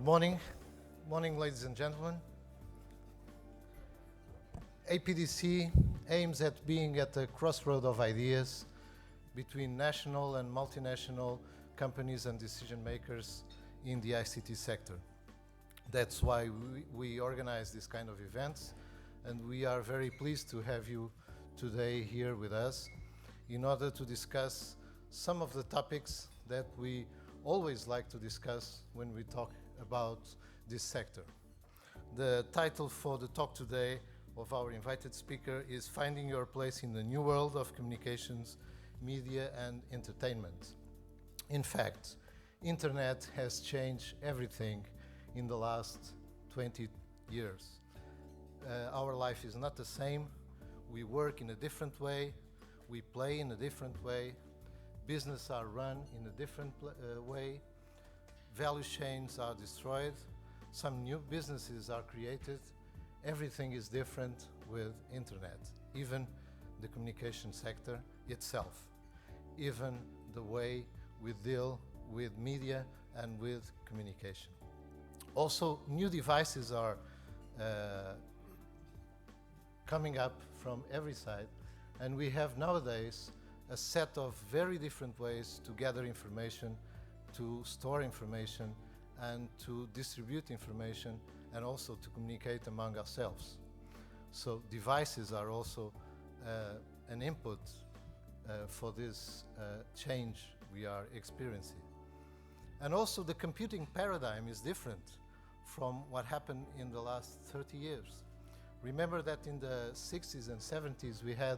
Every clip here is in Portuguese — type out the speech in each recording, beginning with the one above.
morning. Morning, ladies and gentlemen. APDC aims at being at the crossroad of ideas between national and multinational companies and decision makers in the ICT sector. That's why we organize this kind of events, and we are very pleased to have you today here with us in order to discuss some of the topics that we always like to discuss when we talk about this sector. The title for the talk today of our invited speaker is Finding Your Place in the New World of Communications, Media and Entertainment. In fact, Internet has changed everything in the last 20 years. Our life is not the same. We work in a different way. We play in a different way. Business are run in a different way. Value chains are destroyed. Some new businesses are created. Everything is different with Internet, even the communication sector itself, even the way we deal with media and with communication. Also, new devices are coming up from every side, and we have nowadays a set of very different ways to gather information, to store information, and to distribute information, and also to communicate among ourselves. So devices are also an input for this change we are experiencing. And also the computing paradigm is different from what happened in the last 30 years. Remember that in the 60s and 70s we had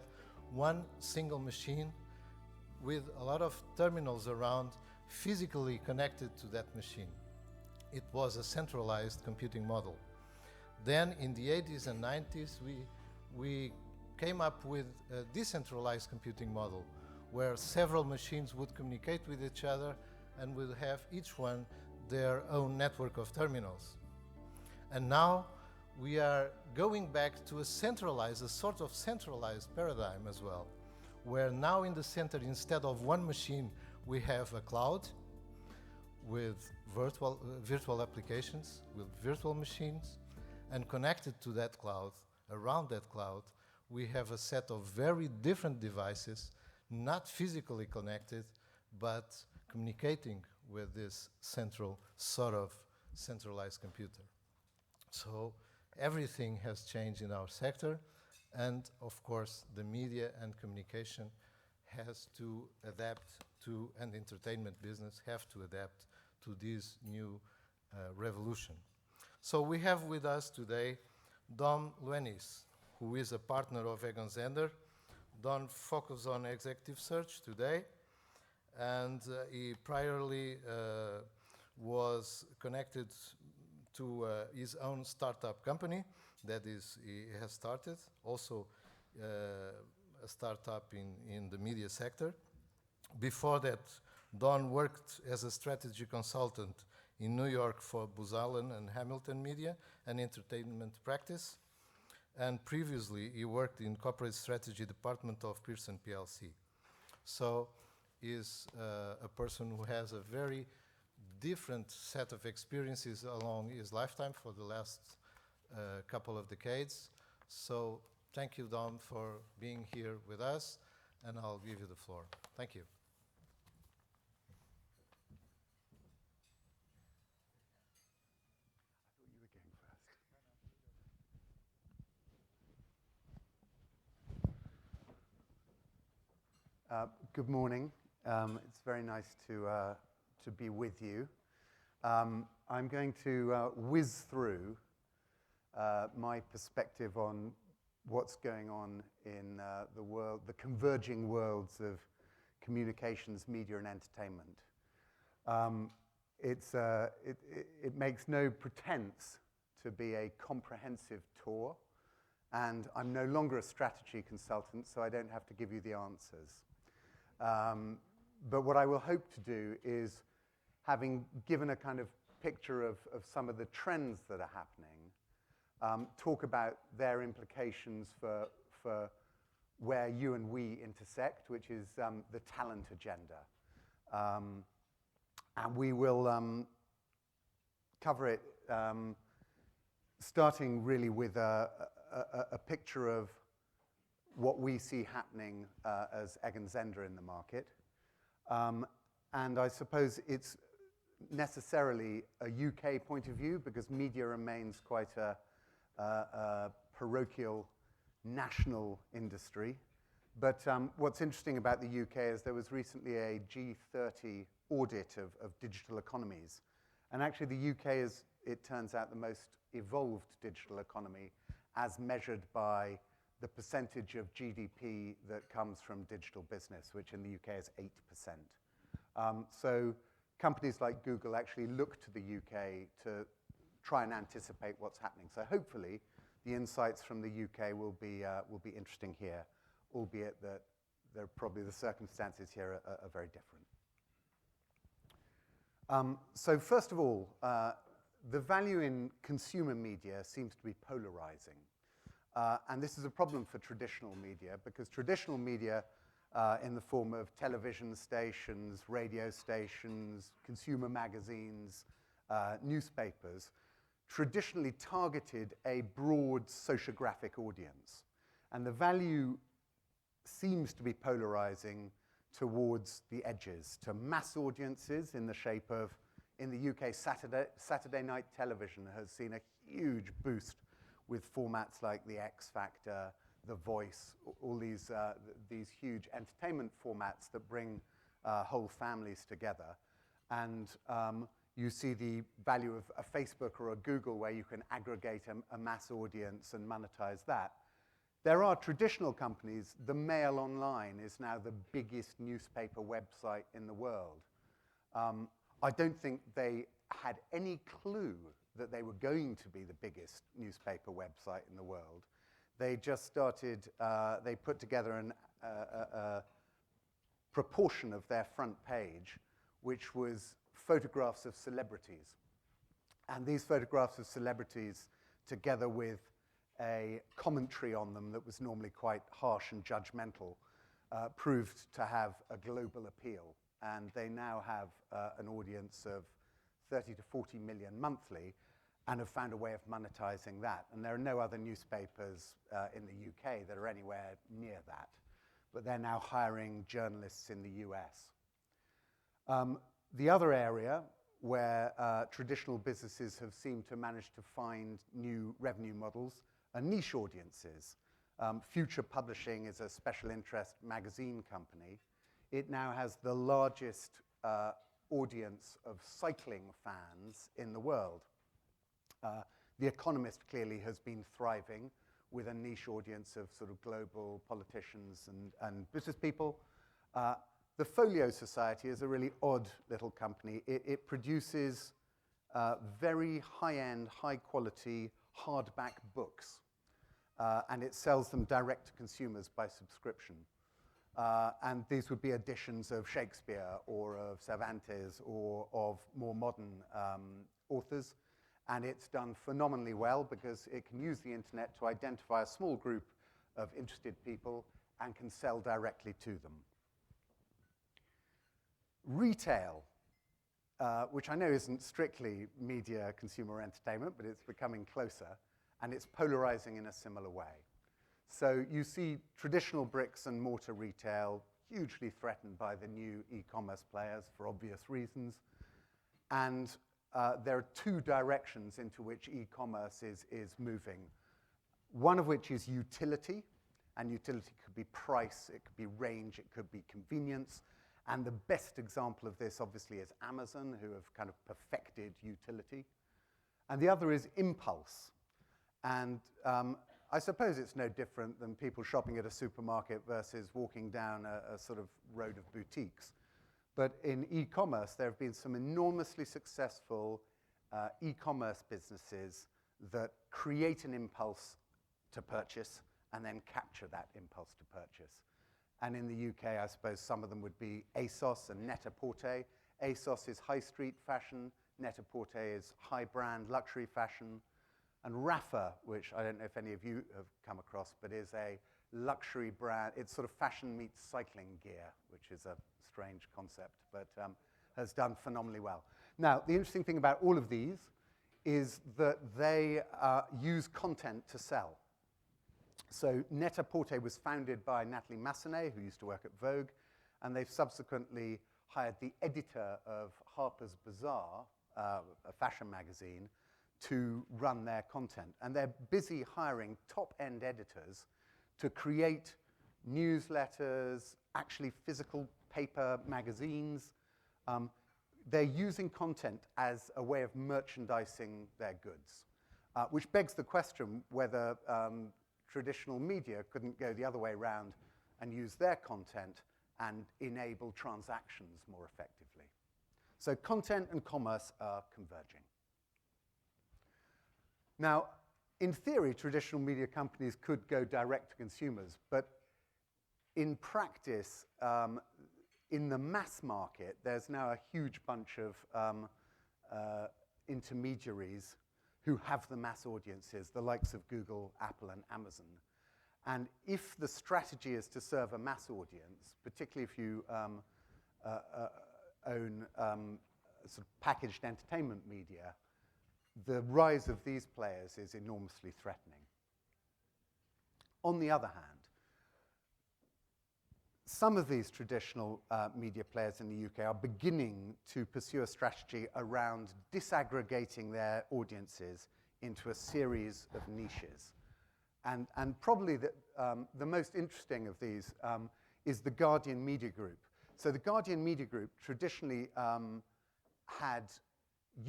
one single machine with a lot of terminals around physically connected to that machine. It was a centralized computing model. Then in the 80s and 90s we came up with a decentralized computing model where several machines would communicate with each other and would have each one their own network of terminals. And now we are going back to a sort of centralized paradigm as well, where now in the center, instead of one machine, we have a cloud with virtual applications, with virtual machines, and connected to that cloud, around that cloud, we have a set of very different devices, not physically connected, but communicating with this sort of centralized computer. So everything has changed in our sector, and of course the media and communication has to adapt to, and entertainment business have to adapt to this new revolution. So we have with us today Dom Luenis, who is a partner of Egon Zehnder. Dom focuses on executive search today, and he priorly was connected to his own startup company that he has started, also a startup in the media sector. Before that, Don worked as a strategy consultant in New York for Booz Allen and Hamilton Media and Entertainment Practice, and previously he worked in corporate strategy department of Pearson PLC. So is a person who has a very different set of experiences along his lifetime for the last couple of decades. So thank you, Dom, for being here with us, and I'll give you the floor. Thank you. Good morning. It's very nice to be with you. I'm going to whiz through my perspective on what's going on in the world, the converging worlds of communications, media, and entertainment. It makes no pretense to be a comprehensive tour, and I'm no longer a strategy consultant, so I don't have to give you the answers. But what I will hope to do is, having given a kind of picture of some of the trends that are happening, talk about their implications for where you and we intersect, which is the talent agenda. And we will cover it starting really with a picture of what we see happening as Egon Zehnder in the market. And I suppose it's necessarily a UK point of view because media remains quite a parochial national industry. But what's interesting about the UK is there was recently a G30 audit of digital economies. And actually the UK is, it turns out, the most evolved digital economy as measured by the percentage of GDP that comes from digital business, which in the UK is 8%. So companies like Google actually look to the UK to try and anticipate what's happening. So hopefully the insights from the UK will be interesting here, albeit that probably the circumstances here are very different. So first of all, the value in consumer media seems to be polarizing. And this is a problem for traditional media because traditional media in the form of television stations, radio stations, consumer magazines, newspapers, traditionally targeted a broad sociographic audience. And the value seems to be polarizing towards the edges, to mass audiences in the shape of, in the UK, Saturday night television has seen a huge boost with formats like The X Factor, The Voice, all these huge entertainment formats that bring whole families together. And you see the value of a Facebook or a Google where you can aggregate a mass audience and monetize that. There are traditional companies. The Mail Online is now the biggest newspaper website in the world. I don't think they had any clue that they were going to be the biggest newspaper website in the world. They just started, they put together a proportion of their front page, which was photographs of celebrities. And these photographs of celebrities, together with a commentary on them that was normally quite harsh and judgmental, proved to have a global appeal. And they now have an audience of 30 to 40 million monthly and have found a way of monetizing that. And there are no other newspapers in the UK that are anywhere near that. But they're now hiring journalists in the US. The other area where traditional businesses have seemed to manage to find new revenue models are niche audiences. Future Publishing is a special interest magazine company. It now has the largest audience of cycling fans in the world. The Economist clearly has been thriving with a niche audience of sort of global politicians and business people. The Folio Society is a really odd little company. It produces very high-end, high-quality hardback books, and it sells them direct to consumers by subscription. And these would be editions of Shakespeare or of Cervantes or of more modern authors. And it's done phenomenally well because it can use the internet to identify a small group of interested people and can sell directly to them. Retail, which I know isn't strictly media, consumer entertainment, but it's becoming closer, and it's polarizing in a similar way. So you see traditional bricks and mortar retail hugely threatened by the new e-commerce players for obvious reasons. And there are two directions into which e-commerce is moving. One of which is utility, and utility could be price, it could be range, it could be convenience. And the best example of this, obviously, is Amazon, who have kind of perfected utility. And the other is impulse. And I suppose it's no different than people shopping at a supermarket versus walking down a sort of road of boutiques. But in e-commerce, there have been some enormously successful e-commerce businesses that create an impulse to purchase and then capture that impulse to purchase. And in the UK, I suppose some of them would be ASOS and Net-a-Porter. ASOS is high street fashion, Net-a-Porter is high brand luxury fashion, and Rapha, which I don't know if any of you have come across, but is a luxury brand. It's sort of fashion meets cycling gear, which is a strange concept, but has done phenomenally well. Now, the interesting thing about all of these is that they use content to sell. So Net-a-Porter was founded by Natalie Massenet, who used to work at Vogue, and they've subsequently hired the editor of Harper's Bazaar, a fashion magazine, to run their content. And they're busy hiring top-end editors to create newsletters, actually physical paper magazines. They're using content as a way of merchandising their goods, which begs the question whether traditional media couldn't go the other way around and use their content and enable transactions more effectively. So content and commerce are converging. Now, in theory, traditional media companies could go direct to consumers, but in practice, in the mass market, there's now a huge bunch of intermediaries who have the mass audiences, the likes of Google, Apple, and Amazon. And if the strategy is to serve a mass audience, particularly if you own sort of packaged entertainment media, the rise of these players is enormously threatening. On the other hand, some of these traditional media players in the UK are beginning to pursue a strategy around disaggregating their audiences into a series of niches. And probably the most interesting of these is the Guardian Media Group. So the Guardian Media Group traditionally had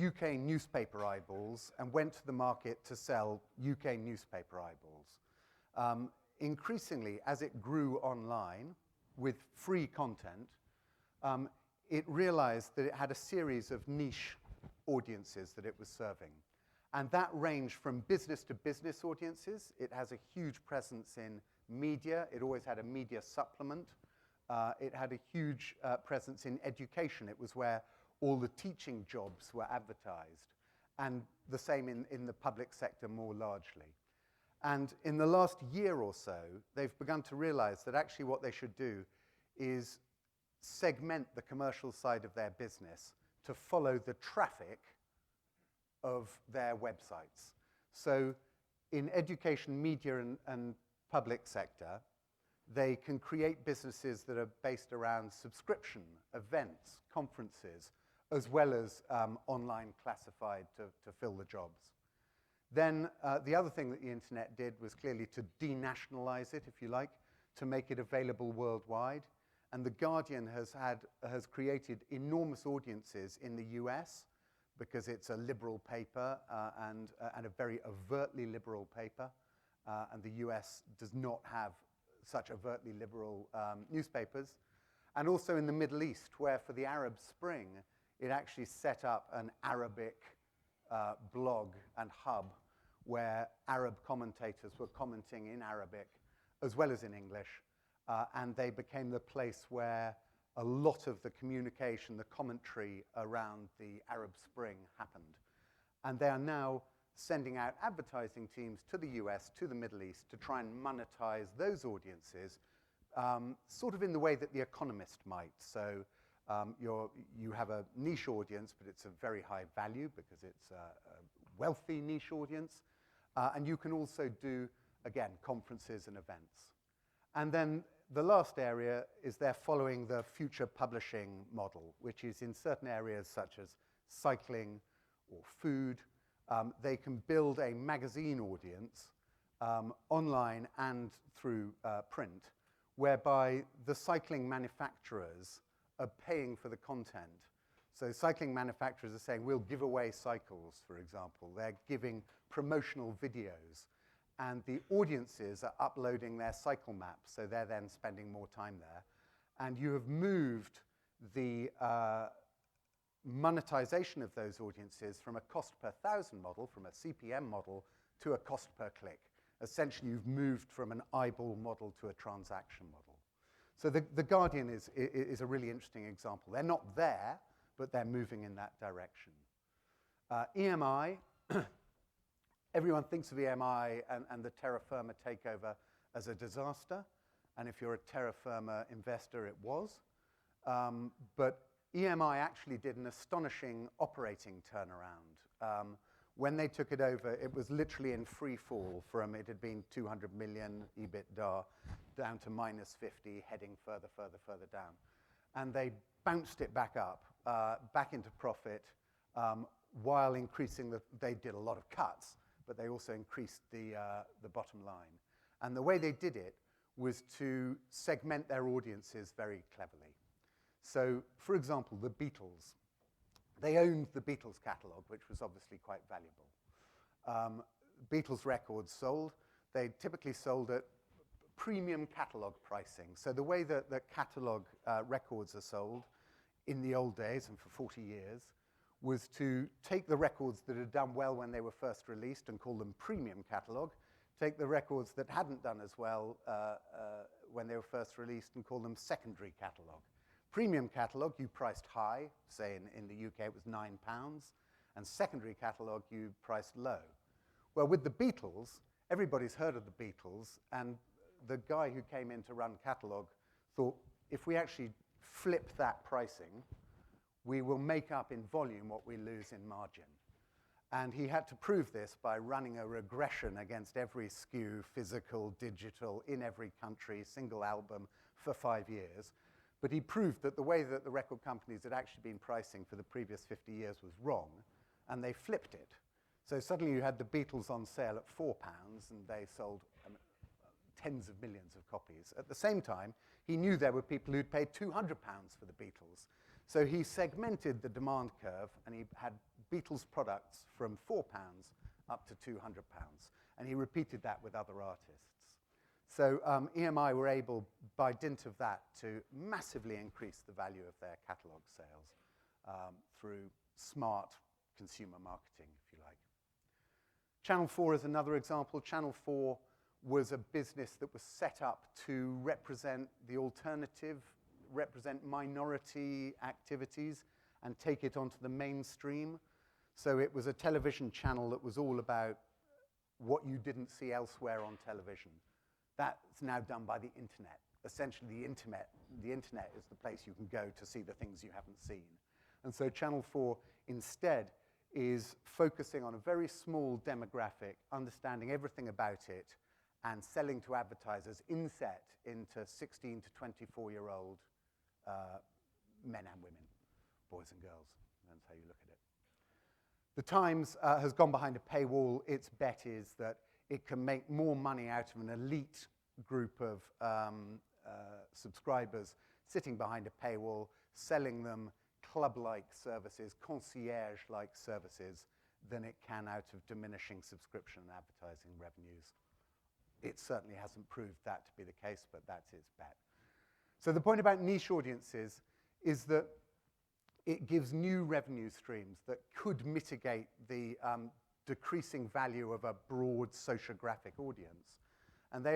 UK newspaper eyeballs and went to the market to sell UK newspaper eyeballs. Increasingly, as it grew online with free content, it realized that it had a series of niche audiences that it was serving. And that ranged from business to business audiences. It has a huge presence in media. It always had a media supplement. It had a huge presence in education. It was where all the teaching jobs were advertised. And the same in the public sector more largely. And in the last year or so, they've begun to realize that actually what they should do is segment the commercial side of their business to follow the traffic of their websites. So in education, media, and public sector, they can create businesses that are based around subscription, events, conferences, as well as online classified to fill the jobs. Then the other thing that the internet did was clearly to denationalize it, if you like, to make it available worldwide. And The Guardian has created enormous audiences in the US because it's a liberal paper and a very overtly liberal paper. And the US does not have such overtly liberal newspapers. And also in the Middle East, where for the Arab Spring, it actually set up an Arabic blog and hub where Arab commentators were commenting in Arabic as well as in English. And they became the place where a lot of the communication, the commentary around the Arab Spring happened. And they are now sending out advertising teams to the US, to the Middle East, to try and monetize those audiences, sort of in the way that The Economist might. So you have a niche audience, but it's a very high value because it's a wealthy niche audience. And you can also do, again, conferences and events. And then the last area is they're following the future publishing model, which is in certain areas such as cycling or food. They can build a magazine audience online and through print, whereby the cycling manufacturers are paying for the content. So cycling manufacturers are saying, we'll give away cycles, for example. They're giving promotional videos. And the audiences are uploading their cycle maps, so they're then spending more time there. And you have moved the monetization of those audiences from a cost per thousand model, from a CPM model, to a cost per click. Essentially, you've moved from an eyeball model to a transaction model. So the Guardian is a really interesting example. They're not there, but they're moving in that direction. EMI, everyone thinks of EMI and the Terra Firma takeover as a disaster. And if you're a Terra Firma investor, it was. But EMI actually did an astonishing operating turnaround, When they took it over, it was literally in free fall from it had been 200 million EBITDA down to minus 50, heading further down. And they bounced it back up, back into profit, while increasing they did a lot of cuts, but they also increased the bottom line. And the way they did it was to segment their audiences very cleverly. So, for example, the Beatles. They owned the Beatles catalogue, which was obviously quite valuable. Beatles records sold. They typically sold at premium catalogue pricing. So the way that catalogue records are sold in the old days and for 40 years was to take the records that had done well when they were first released and call them premium catalogue, take the records that hadn't done as well when they were first released and call them secondary catalogue. Premium catalogue, you priced high, say in the UK it was £9, and secondary catalogue, you priced low. Well, with the Beatles, everybody's heard of the Beatles, and the guy who came in to run catalogue thought, if we actually flip that pricing, we will make up in volume what we lose in margin. And he had to prove this by running a regression against every SKU, physical, digital, in every country, single album, for 5 years. But he proved that the way that the record companies had actually been pricing for the previous 50 years was wrong, and they flipped it. So suddenly you had the Beatles on sale at £4, and they sold tens of millions of copies. At the same time, he knew there were people who'd paid £200 for the Beatles. So he segmented the demand curve, and he had Beatles products from £4 up to £200. And he repeated that with other artists. So EMI were able, by dint of that, to massively increase the value of their catalogue sales through smart consumer marketing, if you like. Channel 4 is another example. Channel 4 was a business that was set up to represent the alternative, represent minority activities, and take it onto the mainstream. So it was a television channel that was all about what you didn't see elsewhere on television. That's now done by the internet. Essentially, the internet is the place you can go to see the things you haven't seen. And so Channel 4 instead is focusing on a very small demographic, understanding everything about it, and selling to advertisers inset into 16 to 24-year-old men and women, boys and girls. That's how you look at it. The Times has gone behind a paywall. Its bet is that it can make more money out of an elite group of subscribers sitting behind a paywall, selling them club-like services, concierge-like services, than it can out of diminishing subscription and advertising revenues. It certainly hasn't proved that to be the case, but that's its bet. So the point about niche audiences is that it gives new revenue streams that could mitigate the decreasing value of a broad sociographic audience. And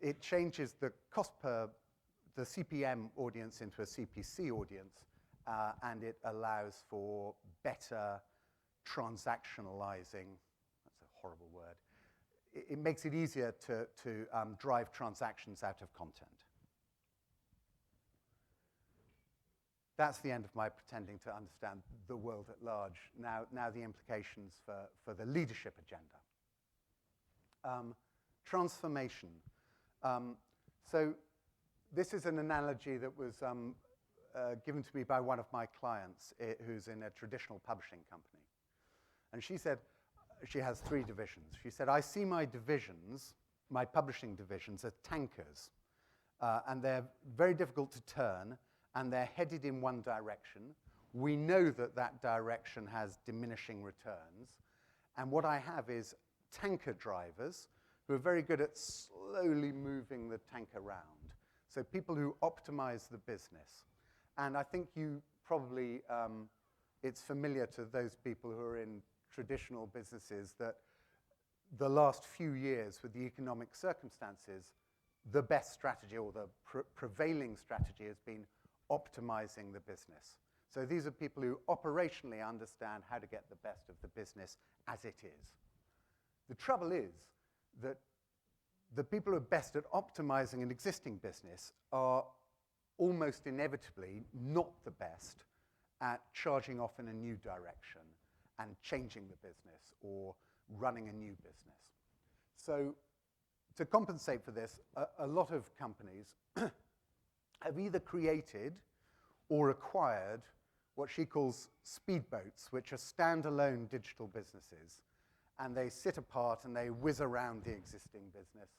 it changes the cost per the CPM audience into a CPC audience, and it allows for better transactionalizing. That's a horrible word. It makes it easier to drive transactions out of content. That's the end of my pretending to understand the world at large. Now the implications for the leadership agenda. Transformation. So this is an analogy that was given to me by one of my clients who's in a traditional publishing company. And she said, she has 3 divisions. She said, I see my divisions, my publishing divisions, as tankers. And they're very difficult to turn, and they're headed in one direction. We know that that direction has diminishing returns. And what I have is tanker drivers who are very good at slowly moving the tank around. So people who optimize the business. And I think you probably, it's familiar to those people who are in traditional businesses that the last few years with the economic circumstances, the best strategy or the prevailing strategy has been optimizing the business. So these are people who operationally understand how to get the best of the business as it is. The trouble is that the people who are best at optimizing an existing business are almost inevitably not the best at charging off in a new direction and changing the business or running a new business. So to compensate for this, a lot of companies have either created or acquired what she calls speedboats, which are standalone digital businesses. And they sit apart and they whiz around the existing business.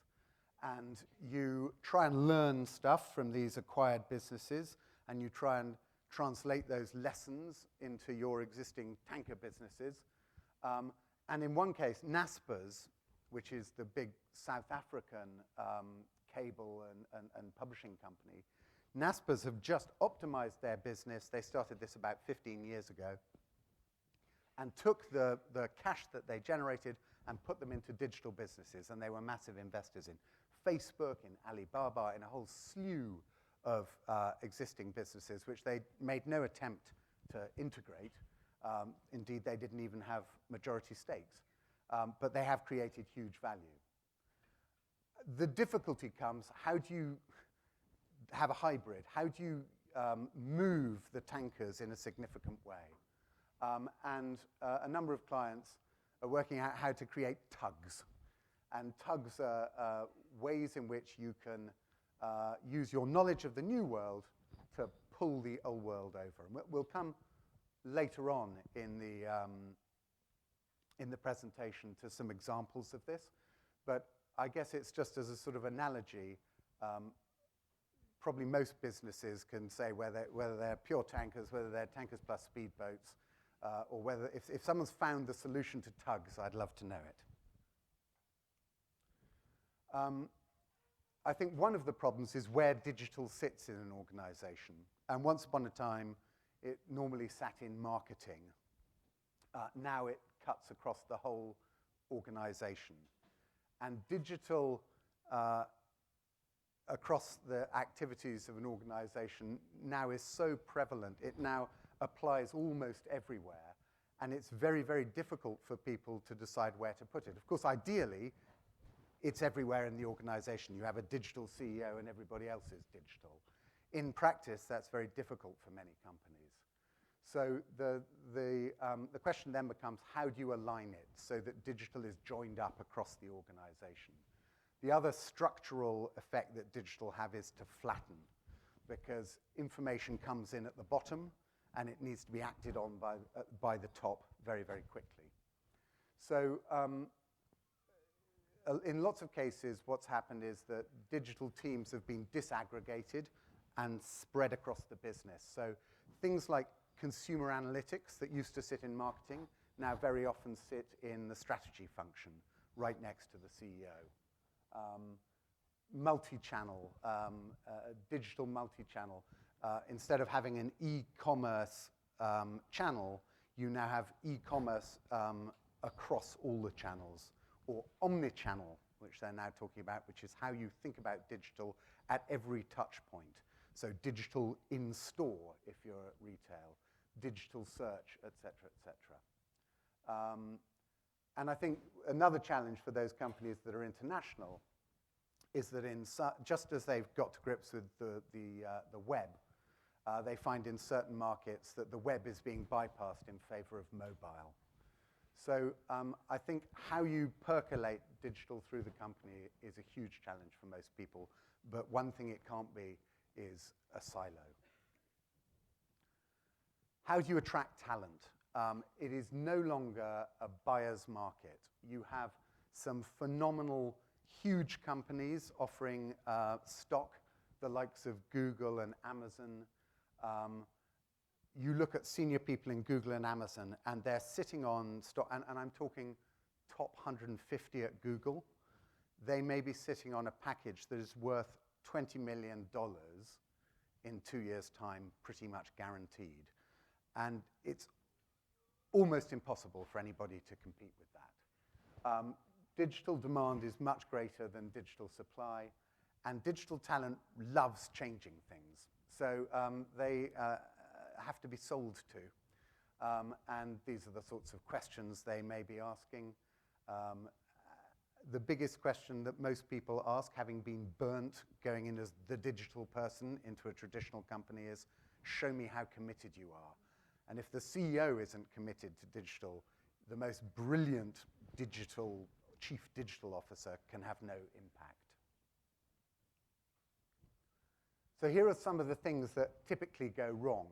And you try and learn stuff from these acquired businesses, and you try and translate those lessons into your existing tanker businesses. And in one case, Naspers, which is the big South African cable and publishing company, Naspers have just optimized their business. They started this about 15 years ago and took the cash that they generated and put them into digital businesses. And they were massive investors in Facebook, in Alibaba, in a whole slew of existing businesses, which they made no attempt to integrate. Indeed, they didn't even have majority stakes. But they have created huge value. The difficulty comes, how do you have a hybrid? How do you move the tankers in a significant way? And a number of clients are working out how to create tugs. And tugs are ways in which you can use your knowledge of the new world to pull the old world over. And we'll come later on in the presentation to some examples of this. But I guess it's just as a sort of analogy. Probably most businesses can say whether they're pure tankers, whether they're tankers plus speedboats, or whether if someone's found the solution to tugs, I'd love to know it. I think one of the problems is where digital sits in an organization. And once upon a time, it normally sat in marketing. Now it cuts across the whole organization. And digital across the activities of an organization now is so prevalent. It now applies almost everywhere. And it's very, very difficult for people to decide where to put it. Of course, ideally, it's everywhere in the organization. You have a digital CEO and everybody else is digital. In practice, that's very difficult for many companies. So the question then becomes, how do you align it so that digital is joined up across the organization? The other structural effect that digital have is to flatten, because information comes in at the bottom and it needs to be acted on by the top very, very quickly. So in lots of cases, what's happened is that digital teams have been disaggregated and spread across the business. So things like consumer analytics that used to sit in marketing now very often sit in the strategy function right next to the CEO. Multi-channel, digital multi-channel. Instead of having an e-commerce channel, you now have e-commerce across all the channels, or omni-channel, which they're now talking about, which is how you think about digital at every touch point. So digital in-store, if you're at retail, digital search, et cetera, et cetera. And I think another challenge for those companies that are international is that just as they've got to grips with the web, they find in certain markets that the web is being bypassed in favor of mobile. So I think how you percolate digital through the company is a huge challenge for most people, but one thing it can't be is a silo. How do you attract talent? It is no longer a buyer's market. You have some phenomenal, huge companies offering stock, the likes of Google and Amazon. You look at senior people in Google and Amazon, and they're sitting on stock, and I'm talking top 150 at Google. They may be sitting on a package that is worth $20 million in 2 years' time, pretty much guaranteed. And it's almost impossible for anybody to compete with that. Digital demand is much greater than digital supply, and digital talent loves changing things. So they have to be sold to. And these are the sorts of questions they may be asking. The biggest question that most people ask, having been burnt going in as the digital person into a traditional company, is, show me how committed you are. And if the CEO isn't committed to digital, the most brilliant chief digital officer can have no impact. So here are some of the things that typically go wrong.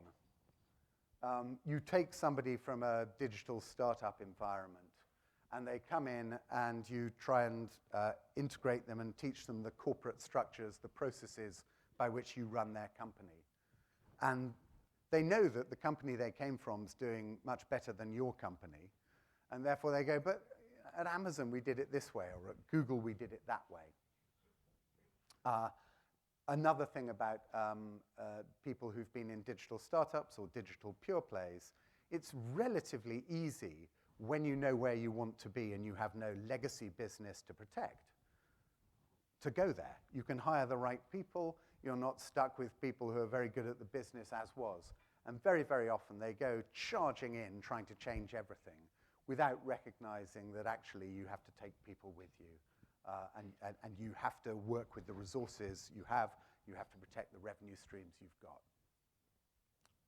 You take somebody from a digital startup environment, and they come in and you try and integrate them and teach them the corporate structures, the processes by which you run their company. And they know that the company they came from is doing much better than your company, and therefore they go, but at Amazon we did it this way, or at Google we did it that way. Another thing about people who've been in digital startups or digital pure plays, it's relatively easy when you know where you want to be and you have no legacy business to protect, to go there. You can hire the right people. You're not stuck with people who are very good at the business as was. And very, very often they go charging in, trying to change everything without recognizing that actually you have to take people with you. And you have to work with the resources you have to protect the revenue streams you've got.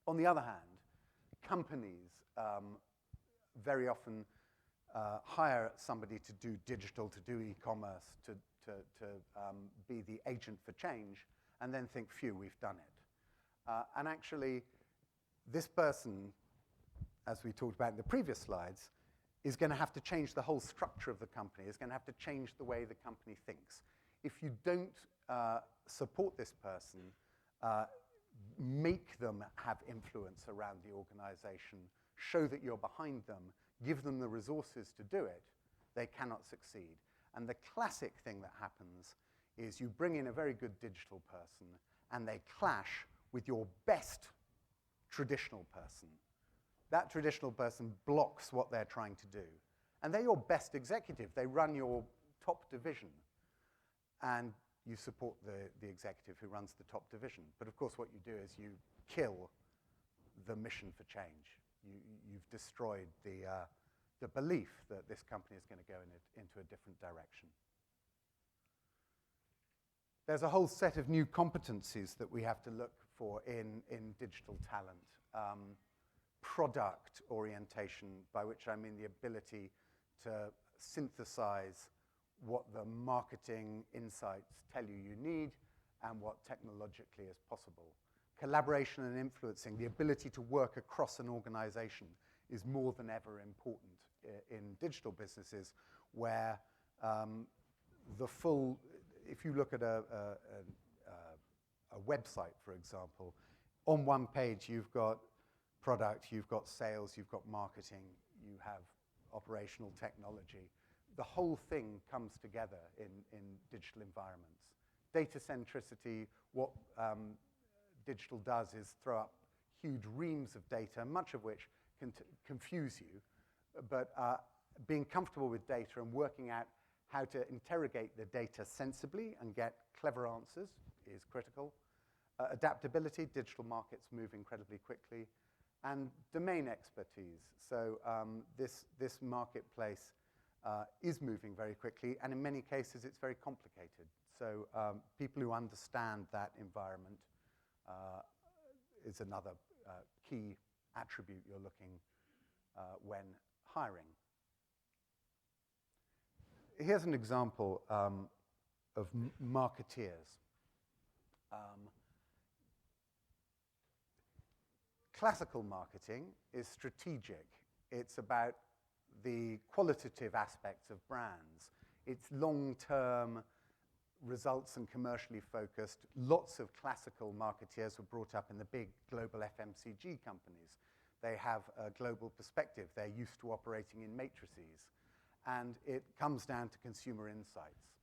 On the other hand, companies very often hire somebody to do digital, to do e-commerce, to be the agent for change, and then think, phew, we've done it. And actually, this person, as we talked about in the previous slides, is going to have to change the whole structure of the company, is going to have to change the way the company thinks. If you don't support this person, make them have influence around the organization, show that you're behind them, give them the resources to do it, they cannot succeed. And the classic thing that happens is you bring in a very good digital person and they clash with your best traditional person. That traditional person blocks what they're trying to do. And they're your best executive. They run your top division. And you support the executive who runs the top division. But of course, what you do is you kill the mission for change. You've destroyed the belief that this company is going to go into a different direction. There's a whole set of new competencies that we have to look for in digital talent. Product orientation, by which I mean the ability to synthesize what the marketing insights tell you need and what technologically is possible. Collaboration and influencing, the ability to work across an organization is more than ever important in digital businesses where if you look at a website, for example, on one page you've got product, you've got sales, you've got marketing, you have operational technology. The whole thing comes together in digital environments. Data centricity, what digital does is throw up huge reams of data, much of which can confuse you. But being comfortable with data and working out how to interrogate the data sensibly and get clever answers is critical. Adaptability, digital markets move incredibly quickly. And domain expertise. So this marketplace is moving very quickly, and in many cases it's very complicated. So people who understand that environment is another key attribute you're looking when hiring. Here's an example of marketeers. Classical marketing is strategic. It's about the qualitative aspects of brands. It's long-term results and commercially focused. Lots of classical marketeers were brought up in the big global FMCG companies. They have a global perspective. They're used to operating in matrices. And it comes down to consumer insights.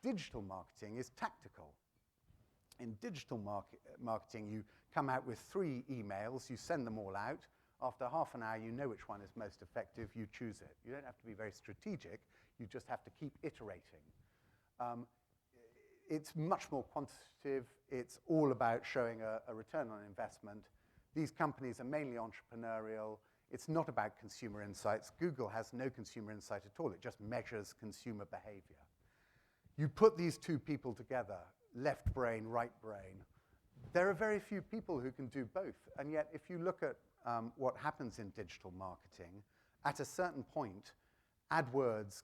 Digital marketing is tactical. In digital marketing, you come out with 3 emails, you send them all out. After half an hour, you know which one is most effective, you choose it. You don't have to be very strategic, you just have to keep iterating. It's much more quantitative, it's all about showing a return on investment. These companies are mainly entrepreneurial, it's not about consumer insights. Google has no consumer insight at all, it just measures consumer behavior. You put these 2 people together, left brain, right brain. There are very few people who can do both. And yet, if you look at what happens in digital marketing, at a certain point, AdWords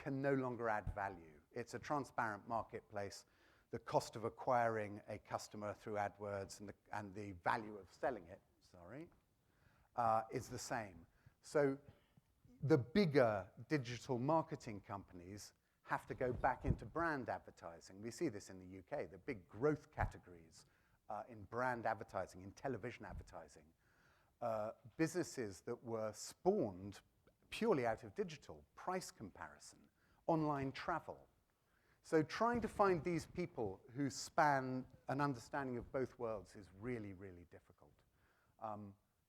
can no longer add value. It's a transparent marketplace. The cost of acquiring a customer through AdWords and the value of selling it, is the same. So the bigger digital marketing companies have to go back into brand advertising. We see this in the UK, the big growth categories in brand advertising, in television advertising. Businesses that were spawned purely out of digital, price comparison, online travel. So trying to find these people who span an understanding of both worlds is really, really difficult.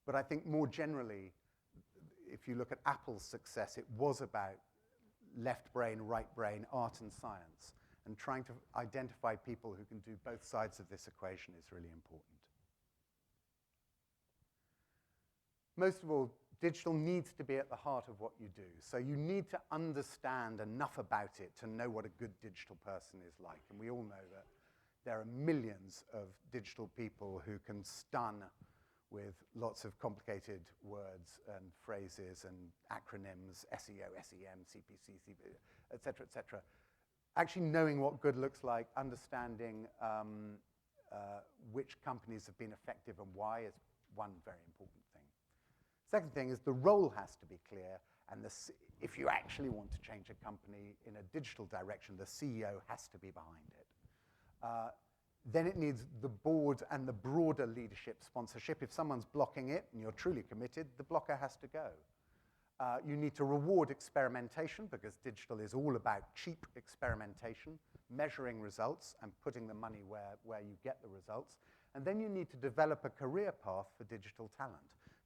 But I think more generally, if you look at Apple's success, it was about left brain, right brain, art and science. And trying to identify people who can do both sides of this equation is really important. Most of all, digital needs to be at the heart of what you do. So you need to understand enough about it to know what a good digital person is like. And we all know that there are millions of digital people who can stun with lots of complicated words and phrases and acronyms, SEO, SEM, CPC, et cetera, et cetera. Actually knowing what good looks like, understanding which companies have been effective and why is one very important thing. Second thing is the role has to be clear, and if you actually want to change a company in a digital direction, the CEO has to be behind it. Then it needs the board and the broader leadership sponsorship. If someone's blocking it and you're truly committed, the blocker has to go. You need to reward experimentation, because digital is all about cheap experimentation, measuring results and putting the money where you get the results. And then you need to develop a career path for digital talent,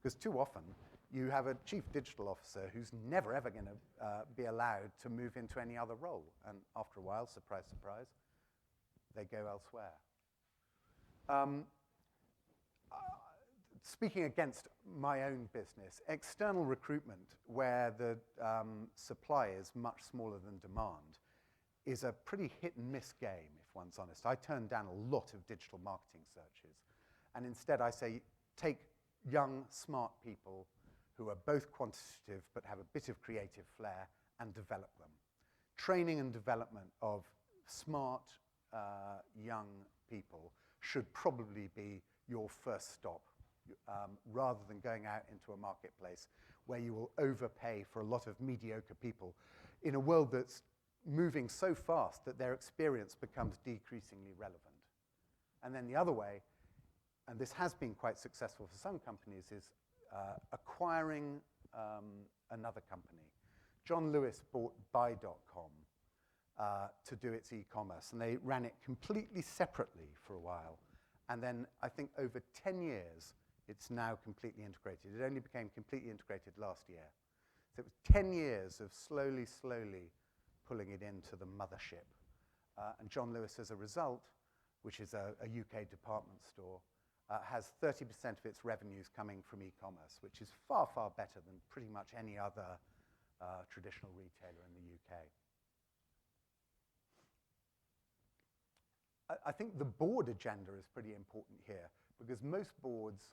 because too often you have a chief digital officer who's never ever going to be allowed to move into any other role. And after a while, surprise, surprise, they go elsewhere. Speaking against my own business, external recruitment, where the supply is much smaller than demand, is a pretty hit and miss game, if one's honest. I turn down a lot of digital marketing searches. And instead I say, take young, smart people who are both quantitative but have a bit of creative flair and develop them. Training and development of smart, young people should probably be your first stop, rather than going out into a marketplace where you will overpay for a lot of mediocre people in a world that's moving so fast that their experience becomes decreasingly relevant. And then the other way, and this has been quite successful for some companies, is acquiring another company. John Lewis bought Buy.com to do its e-commerce, and they ran it completely separately for a while. And then I think over 10 years, it's now completely integrated. It only became completely integrated last year. So it was 10 years of slowly pulling it into the mothership. And John Lewis, as a result, which is a UK department store, has 30% of its revenues coming from e-commerce, which is far, far better than pretty much any other traditional retailer in the UK. I think the board agenda is pretty important here, because most boards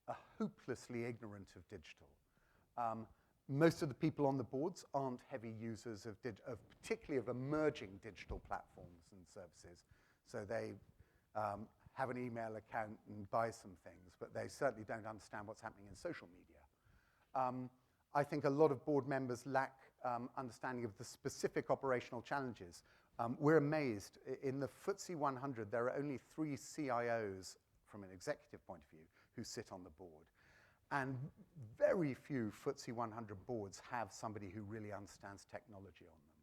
are hopelessly ignorant of digital. Most of the people on the boards aren't heavy users of particularly of emerging digital platforms and services. So they have an email account and buy some things, but they certainly don't understand what's happening in social media. I think a lot of board members lack understanding of the specific operational challenges. We're amazed. In the FTSE 100, there are only 3 CIOs from an executive point of view who sit on the board. And very few FTSE 100 boards have somebody who really understands technology on them.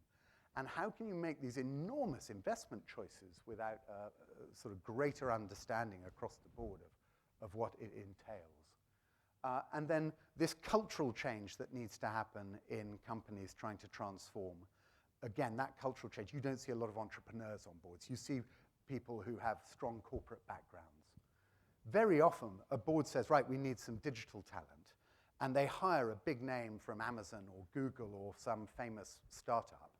And how can you make these enormous investment choices without a sort of greater understanding across the board of what it entails? And then this cultural change that needs to happen in companies trying to transform. Again, that cultural change, you don't see a lot of entrepreneurs on boards. You see people who have strong corporate backgrounds. Very often, a board says, right, we need some digital talent, and they hire a big name from Amazon or Google or some famous startup.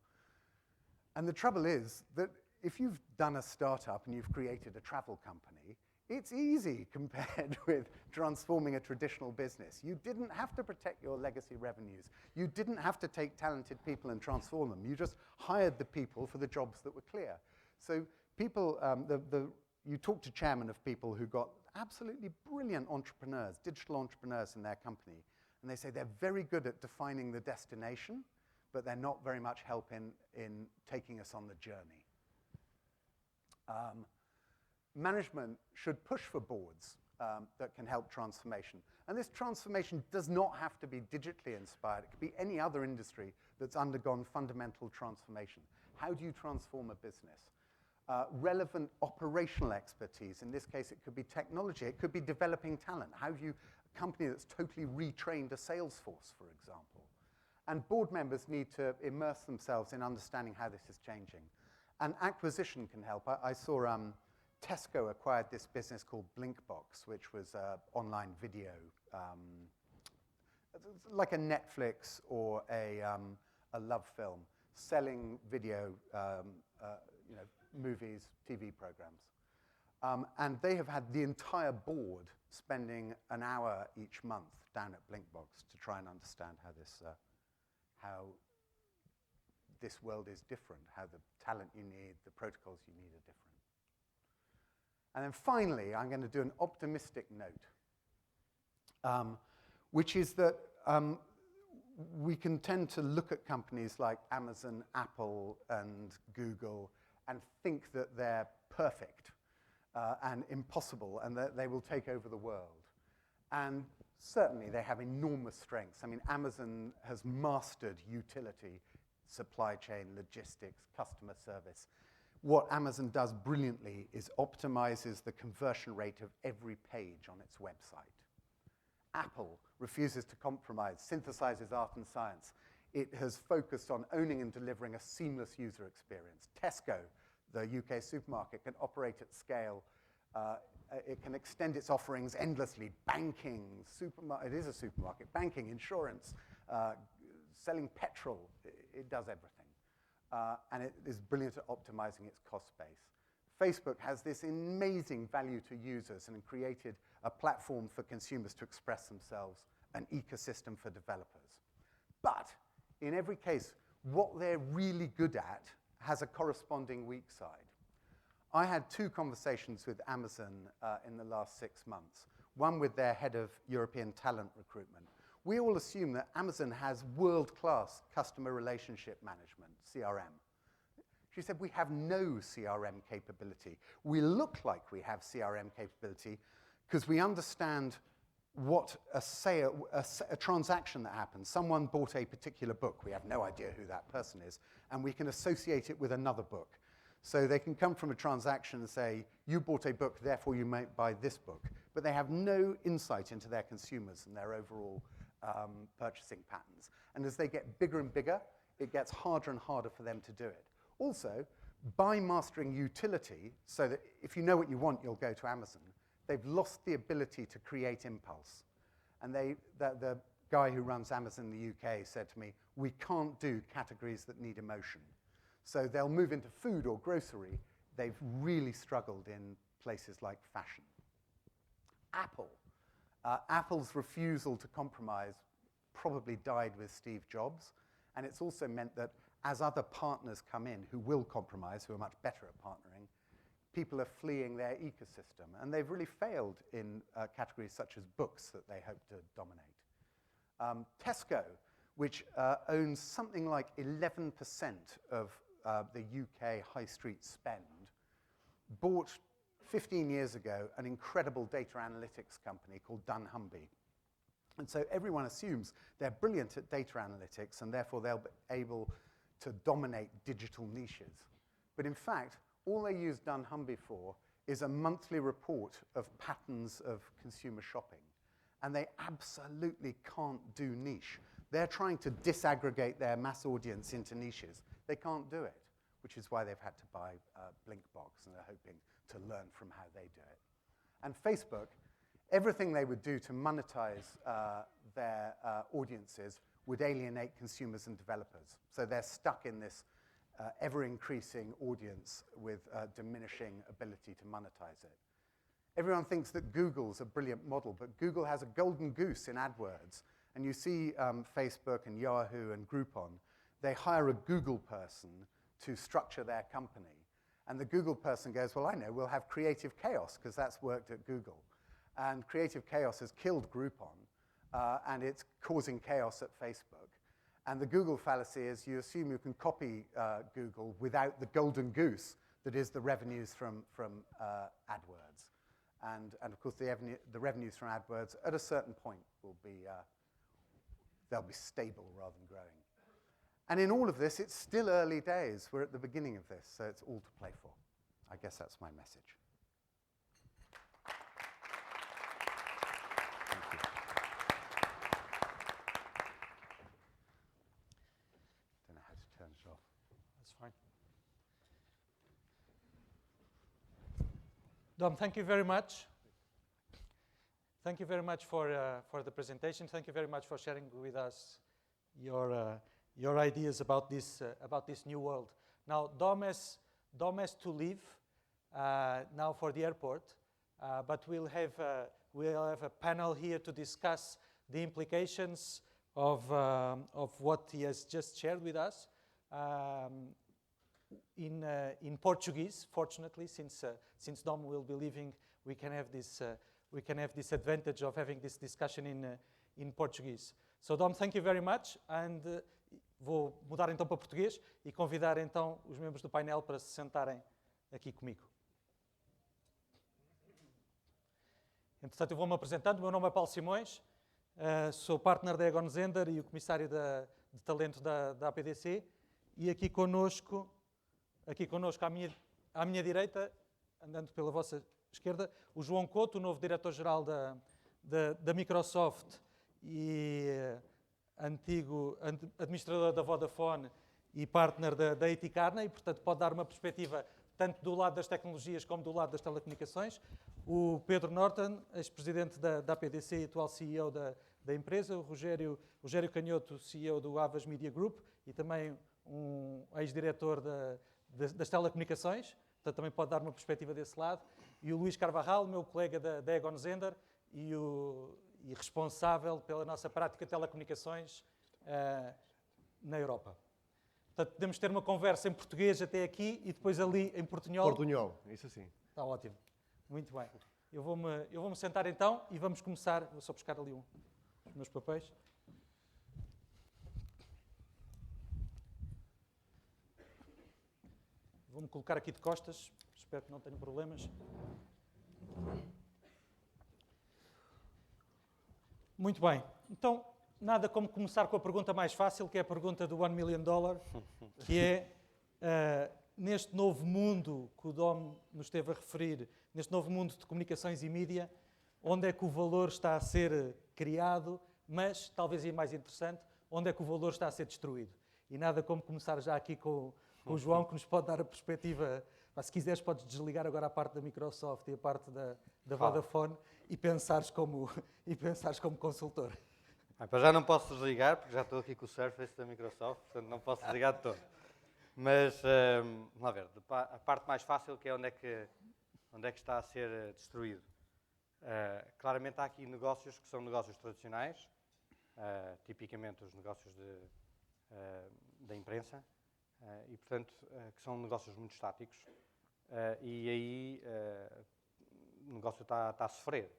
And the trouble is that if you've done a startup and you've created a travel company, It's easy compared with transforming a traditional business. You didn't have to protect your legacy revenues. You didn't have to take talented people and transform them. You just hired the people for the jobs that were clear. So people, you talk to chairmen of people who got absolutely brilliant entrepreneurs, digital entrepreneurs in their company, and they say they're very good at defining the destination, but they're not very much help in taking us on the journey. Management should push for boards that can help transformation. And this transformation does not have to be digitally inspired. It could be any other industry that's undergone fundamental transformation. How do you transform a business? Relevant operational expertise. In this case, it could be technology. It could be developing talent. How do you, a company that's totally retrained a sales force, for example. And board members need to immerse themselves in understanding how this is changing. And acquisition can help. I saw Tesco acquired this business called Blinkbox, which was online video, like a Netflix or a Love Film, selling video, movies, TV programs. And they have had the entire board spending an hour each month down at Blinkbox to try and understand how this world is different, how the talent you need, the protocols you need are different. And then finally, I'm going to do an optimistic note, which is that we can tend to look at companies like Amazon, Apple, and Google and think that they're perfect and impossible and that they will take over the world. And certainly they have enormous strengths. I mean, Amazon has mastered utility, supply chain, logistics, customer service. What Amazon does brilliantly is optimizes the conversion rate of every page on its website. Apple refuses to compromise, synthesizes art and science. It has focused on owning and delivering a seamless user experience. Tesco, the UK supermarket, can operate at scale. It can extend its offerings endlessly. Banking, it is a supermarket. Banking, insurance, selling petrol, it does everything. And it is brilliant at optimizing its cost base. Facebook has this amazing value to users and created a platform for consumers to express themselves, an ecosystem for developers. But in every case, what they're really good at has a corresponding weak side. I had 2 conversations with Amazon in the last 6 months, one with their head of European talent recruitment. We all assume that Amazon has world-class customer relationship management, CRM. She said, we have no CRM capability. We look like we have CRM capability because we understand what a transaction that happens. Someone bought a particular book. We have no idea who that person is, and we can associate it with another book. So they can come from a transaction and say, you bought a book, therefore you might buy this book. But they have no insight into their consumers and their overall purchasing patterns. And as they get bigger and bigger, it gets harder and harder for them to do it. Also, by mastering utility, so that if you know what you want, you'll go to Amazon, they've lost the ability to create impulse. And the guy who runs Amazon in the UK said to me, we can't do categories that need emotion. So they'll move into food or grocery. They've really struggled in places like fashion. Apple. Apple's refusal to compromise probably died with Steve Jobs. And it's also meant that as other partners come in who will compromise, who are much better at partnering, people are fleeing their ecosystem. And they've really failed in categories such as books that they hope to dominate. Tesco, which owns something like 11% of the UK high street spend, bought 15 years ago an incredible data analytics company called dunnhumby. And so everyone assumes they're brilliant at data analytics and therefore they'll be able to dominate digital niches. But in fact, all they use dunnhumby for is a monthly report of patterns of consumer shopping. And they absolutely can't do niche. They're trying to disaggregate their mass audience into niches. They can't do it, which is why they've had to buy Blinkbox, and they're hoping to learn from how they do it. And Facebook, everything they would do to monetize their audiences would alienate consumers and developers. So they're stuck in this ever-increasing audience with diminishing ability to monetize it. Everyone thinks that Google's a brilliant model, but Google has a golden goose in AdWords. And you see Facebook and Yahoo and Groupon, they hire a Google person to structure their company. And the Google person goes, well, I know, we'll have creative chaos, because that's worked at Google. And creative chaos has killed Groupon, and it's causing chaos at Facebook. And the Google fallacy is you assume you can copy Google without the golden goose that is the revenues from AdWords. And of course, the revenues from AdWords at a certain point will be, they'll be stable rather than growing. And in all of this, it's still early days. We're at the beginning of this, so it's all to play for. I guess that's my message. Don't know how to turn it off. That's fine. Dom, thank you very much. Thank you very much for the presentation. Thank you very much for sharing with us your ideas about this new world. Now, Dom has to leave now for the airport, but we'll have a panel here to discuss the implications of what he has just shared with us in Portuguese. Fortunately, since Dom will be leaving, we can have this advantage of having this discussion in Portuguese. So, Dom, thank you very much, and vou mudar então para português e convidar então os membros do painel para se sentarem aqui comigo. Entretanto, eu vou-me apresentando. O meu nome é Paulo Simões, sou partner da Egon Zehnder e o comissário de talento da APDC, e aqui connosco à minha direita, andando pela vossa esquerda, o João Couto, o novo diretor-geral da Microsoft e antigo administrador da Vodafone e partner da IT Kearney, e, portanto, pode dar uma perspectiva tanto do lado das tecnologias como do lado das telecomunicações. O Pedro Norton, ex-presidente da APDC e atual CEO da empresa. O Rogério Canhoto, CEO do Avas Media Group e também um ex-diretor das telecomunicações, portanto, também pode dar uma perspectiva desse lado. E o Luís Carvajal, meu colega da Egon Zehnder e responsável pela nossa prática de telecomunicações na Europa. Portanto, podemos ter uma conversa em português até aqui e depois ali em portunhol. Portunhol, isso sim. Está ótimo. Muito bem. Eu vou-me sentar então e vamos começar. Vou só buscar ali os meus papéis. Vou-me colocar aqui de costas. Espero que não tenha problemas. Muito bem. Então, nada como começar com a pergunta mais fácil, que é a pergunta do $1 million, que é, neste novo mundo que o Dom nos esteve a referir, neste novo mundo de comunicações e mídia, onde é que o valor está a ser criado, mas, talvez e mais interessante, onde é que o valor está a ser destruído? E nada como começar já aqui com o João, que nos pode dar a perspectiva. Se quiseres, podes desligar agora a parte da Microsoft e a parte da Vodafone e pensares como consultor. Para já não posso desligar, porque já estou aqui com o Surface da Microsoft, portanto não posso desligar de todo. Mas, vamos lá ver, a parte mais fácil, que é onde é que está a ser destruído. Claramente há aqui negócios que são negócios tradicionais, tipicamente os negócios da imprensa, e portanto que são negócios muito estáticos, e aí o negócio está a sofrer,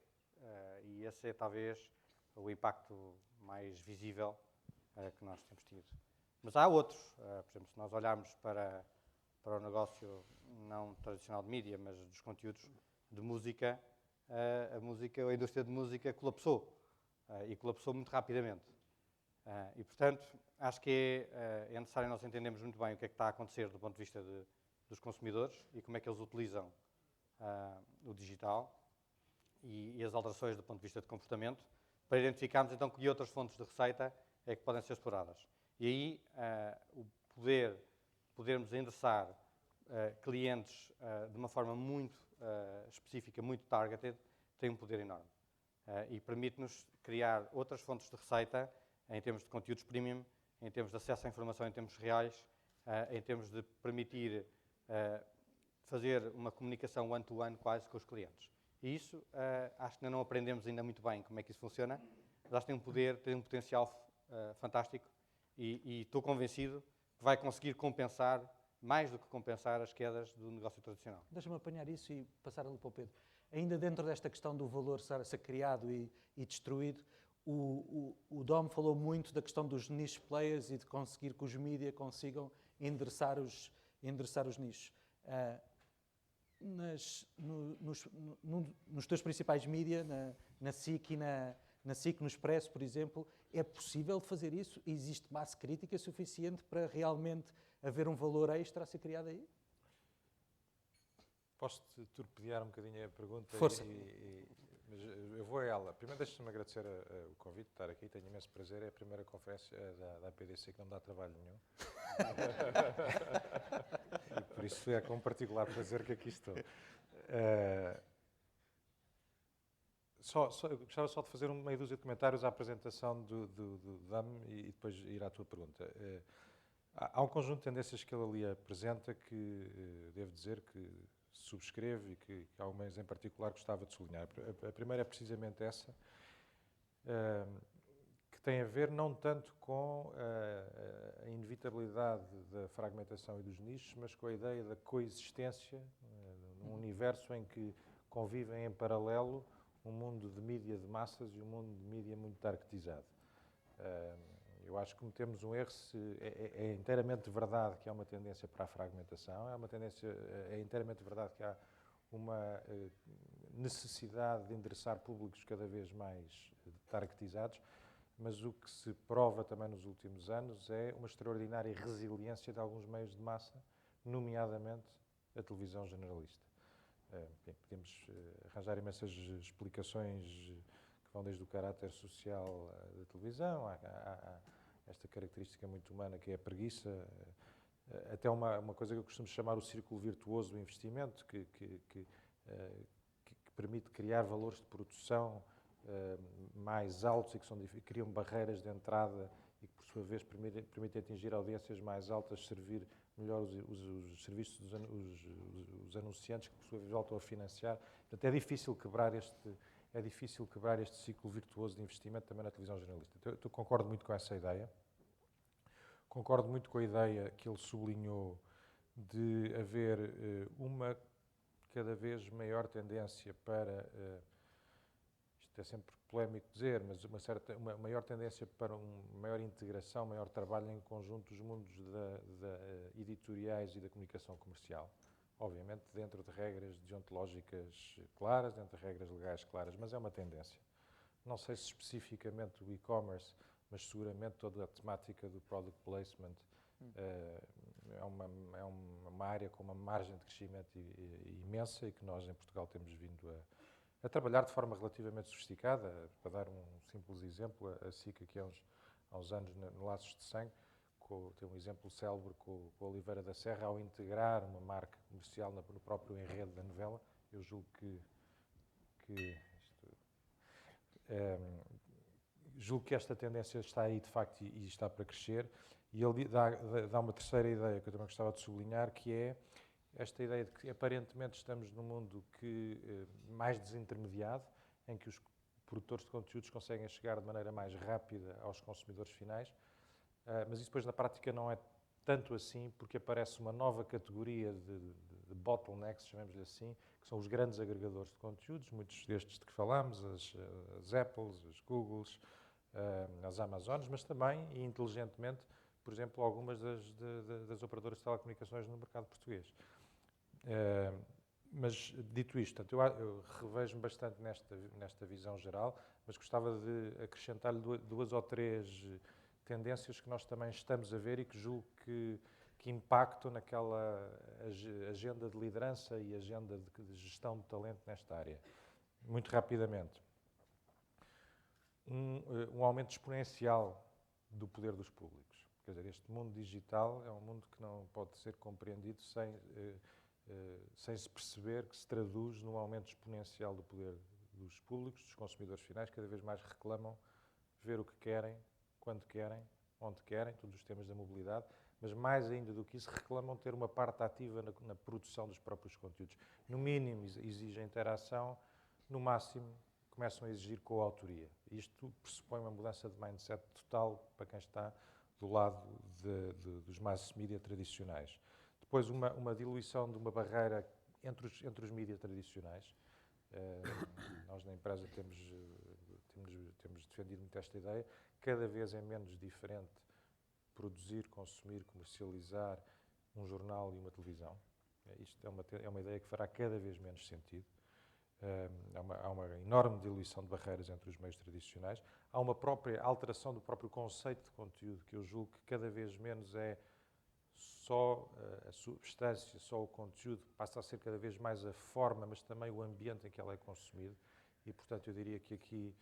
e esse é talvez o impacto mais visível que nós temos tido. Mas há outros, por exemplo, se nós olharmos para o negócio não tradicional de mídia, mas dos conteúdos de música, a indústria de música colapsou, e colapsou muito rapidamente. E, portanto, acho que é necessário nós entendermos muito bem o que é que está a acontecer do ponto de vista dos consumidores e como é que eles utilizam o digital e as alterações do ponto de vista de comportamento, para identificarmos então que outras fontes de receita é que podem ser exploradas. E aí podermos endereçar clientes de uma forma muito específica, muito targeted, tem um poder enorme. E permite-nos criar outras fontes de receita em termos de conteúdos premium, em termos de acesso à informação em termos reais, em termos de permitir fazer uma comunicação one-to-one quase com os clientes. E isso, acho que ainda não aprendemos ainda muito bem como é que isso funciona, mas acho que tem um poder, tem um potencial fantástico e estou convencido que vai conseguir compensar, mais do que compensar, as quedas do negócio tradicional. Deixa-me apanhar isso e passar ali para o Pedro. Ainda dentro desta questão do valor ser criado e destruído, o Dom falou muito da questão dos niche players e de conseguir que os mídia consigam endereçar os nichos. Nos teus principais mídia, na SIC e na SIC, no Expresso, por exemplo, é possível fazer isso? Existe massa crítica suficiente para realmente haver um valor extra a ser criado aí? Posso-te torpedear um bocadinho a pergunta? Força. Mas eu vou a ela. Primeiro deixa-me agradecer o convite de estar aqui, tenho imenso prazer. É a primeira conferência da APDC que não me dá trabalho nenhum. E por isso é com particular prazer que aqui estou. Eu gostava só de fazer meia dúzia de comentários à apresentação do DAM e depois ir à tua pergunta. Há um conjunto de tendências que ele ali apresenta que devo dizer que subscrevo e que há umas em particular gostava de sublinhar. A primeira é precisamente essa, que tem a ver não tanto com a inevitabilidade da fragmentação e dos nichos, mas com a ideia da coexistência num universo em que convivem em paralelo um mundo de mídia de massas e um mundo de mídia muito targetizado. Eu acho que cometemos um erro se é inteiramente verdade que há uma tendência para a fragmentação, é inteiramente verdade que há uma necessidade de endereçar públicos cada vez mais targetizados, mas o que se prova também nos últimos anos é uma extraordinária resiliência de alguns meios de massa, nomeadamente a televisão generalista. Podemos arranjar imensas explicações que vão desde o caráter social da televisão, há esta característica muito humana que é a preguiça, até uma coisa que eu costumo chamar o círculo virtuoso do investimento, que permite criar valores de produção mais altos e que criam barreiras de entrada e que, por sua vez, permitem atingir audiências mais altas, servir melhor os serviços dos anunciantes, que, por sua vez, voltam a financiar. Portanto, é difícil quebrar este ciclo virtuoso de investimento também na televisão jornalista. Então, eu concordo muito com essa ideia. Concordo muito com a ideia que ele sublinhou de haver uma cada vez maior tendência para, isto é sempre polémico dizer, mas uma maior tendência para uma maior integração, maior trabalho em conjunto dos mundos editoriais e da comunicação comercial. Obviamente dentro de regras deontológicas claras, dentro de regras legais claras, mas é uma tendência. Não sei se especificamente o e-commerce, mas seguramente toda a temática do product placement é uma área com uma margem de crescimento imensa e que nós em Portugal temos vindo a trabalhar de forma relativamente sofisticada. Para dar um simples exemplo, a SIC aqui há uns anos no Laços de Sangue, tem um exemplo célebre com a Oliveira da Serra, ao integrar uma marca comercial no próprio enredo da novela. Eu julgo que esta tendência está aí de facto e está para crescer. E ele dá uma terceira ideia que eu também gostava de sublinhar, que é esta ideia de que aparentemente estamos num mundo mais desintermediado, em que os produtores de conteúdos conseguem chegar de maneira mais rápida aos consumidores finais, mas isso depois na prática não é tanto assim, porque aparece uma nova categoria de bottlenecks, chamemos-lhe assim, que são os grandes agregadores de conteúdos, muitos destes de que falámos, as Apples, as Googles, as Amazonas, mas também, e inteligentemente, por exemplo, algumas das operadoras de telecomunicações no mercado português. Mas, dito isto, portanto, eu revejo-me bastante nesta visão geral, mas gostava de acrescentar-lhe duas ou três tendências que nós também estamos a ver e que julgo que impactam naquela agenda de liderança e agenda de gestão de talento nesta área. Muito rapidamente. Um aumento exponencial do poder dos públicos. Quer dizer, este mundo digital é um mundo que não pode ser compreendido sem se perceber que se traduz num aumento exponencial do poder dos públicos, dos consumidores finais, que cada vez mais reclamam ver o que querem, quando querem, onde querem, todos os temas da mobilidade, mas mais ainda do que isso, reclamam ter uma parte ativa na produção dos próprios conteúdos. No mínimo, exigem interação no máximo, começam a exigir coautoria. Isto pressupõe uma mudança de mindset total para quem está do lado dos mass media tradicionais. Depois, uma diluição de uma barreira entre os mídias tradicionais. Nós, na empresa, temos defendido muito esta ideia. Cada vez é menos diferente produzir, consumir, comercializar um jornal e uma televisão. Isto é uma ideia que fará cada vez menos sentido. Há uma enorme diluição de barreiras entre os meios tradicionais. Há uma própria alteração do próprio conceito de conteúdo, que eu julgo que cada vez menos é só a substância, só o conteúdo, passa a ser cada vez mais a forma, mas também o ambiente em que ela é consumido. E, portanto, eu diria que aqui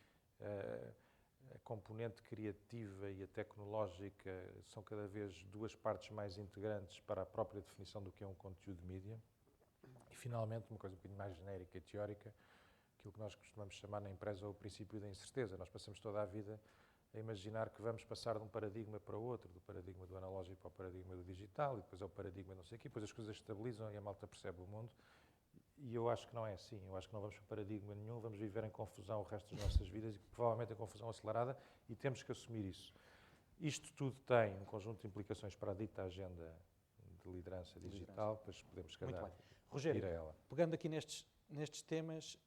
a componente criativa e a tecnológica são cada vez duas partes mais integrantes para a própria definição do que é um conteúdo de mídia. E, finalmente, uma coisa um bocadinho mais genérica e teórica, aquilo que nós costumamos chamar na empresa o princípio da incerteza. Nós passamos toda a vida a imaginar que vamos passar de um paradigma para o outro, do paradigma do analógico para o paradigma do digital, e depois é o paradigma não sei o quê, depois as coisas estabilizam e a malta percebe o mundo. E eu acho que não é assim. Eu acho que não vamos para paradigma nenhum, vamos viver em confusão o resto das nossas vidas, e provavelmente em confusão acelerada, e temos que assumir isso. Isto tudo tem um conjunto de implicações para a dita agenda de liderança digital, depois podemos, se calhar, Rogério, ir a ela. pegando aqui nestes temas,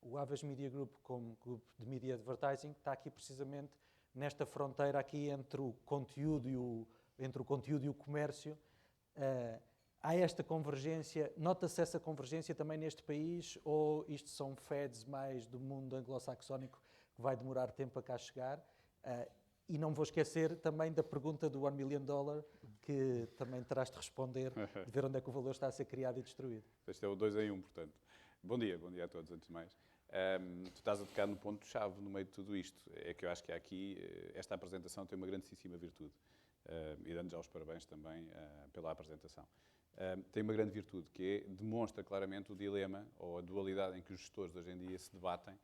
o Havas Media Group, como grupo de media advertising, está aqui precisamente nesta fronteira aqui entre o conteúdo e o comércio. Há esta convergência, nota-se essa convergência também neste país, ou isto são fads mais do mundo anglo-saxónico que vai demorar tempo a cá chegar? E não vou esquecer também da pergunta do $1 million, que também terás de responder, de ver onde é que o valor está a ser criado e destruído. Este é o 2 em 1, portanto. Bom dia a todos, antes de mais. Tu estás a tocar no ponto-chave no meio de tudo isto. É que eu acho que aqui, esta apresentação tem uma grandíssima virtude. E dando já os parabéns também pela apresentação. Tem uma grande virtude, que demonstra claramente o dilema ou a dualidade em que os gestores de hoje em dia se debatem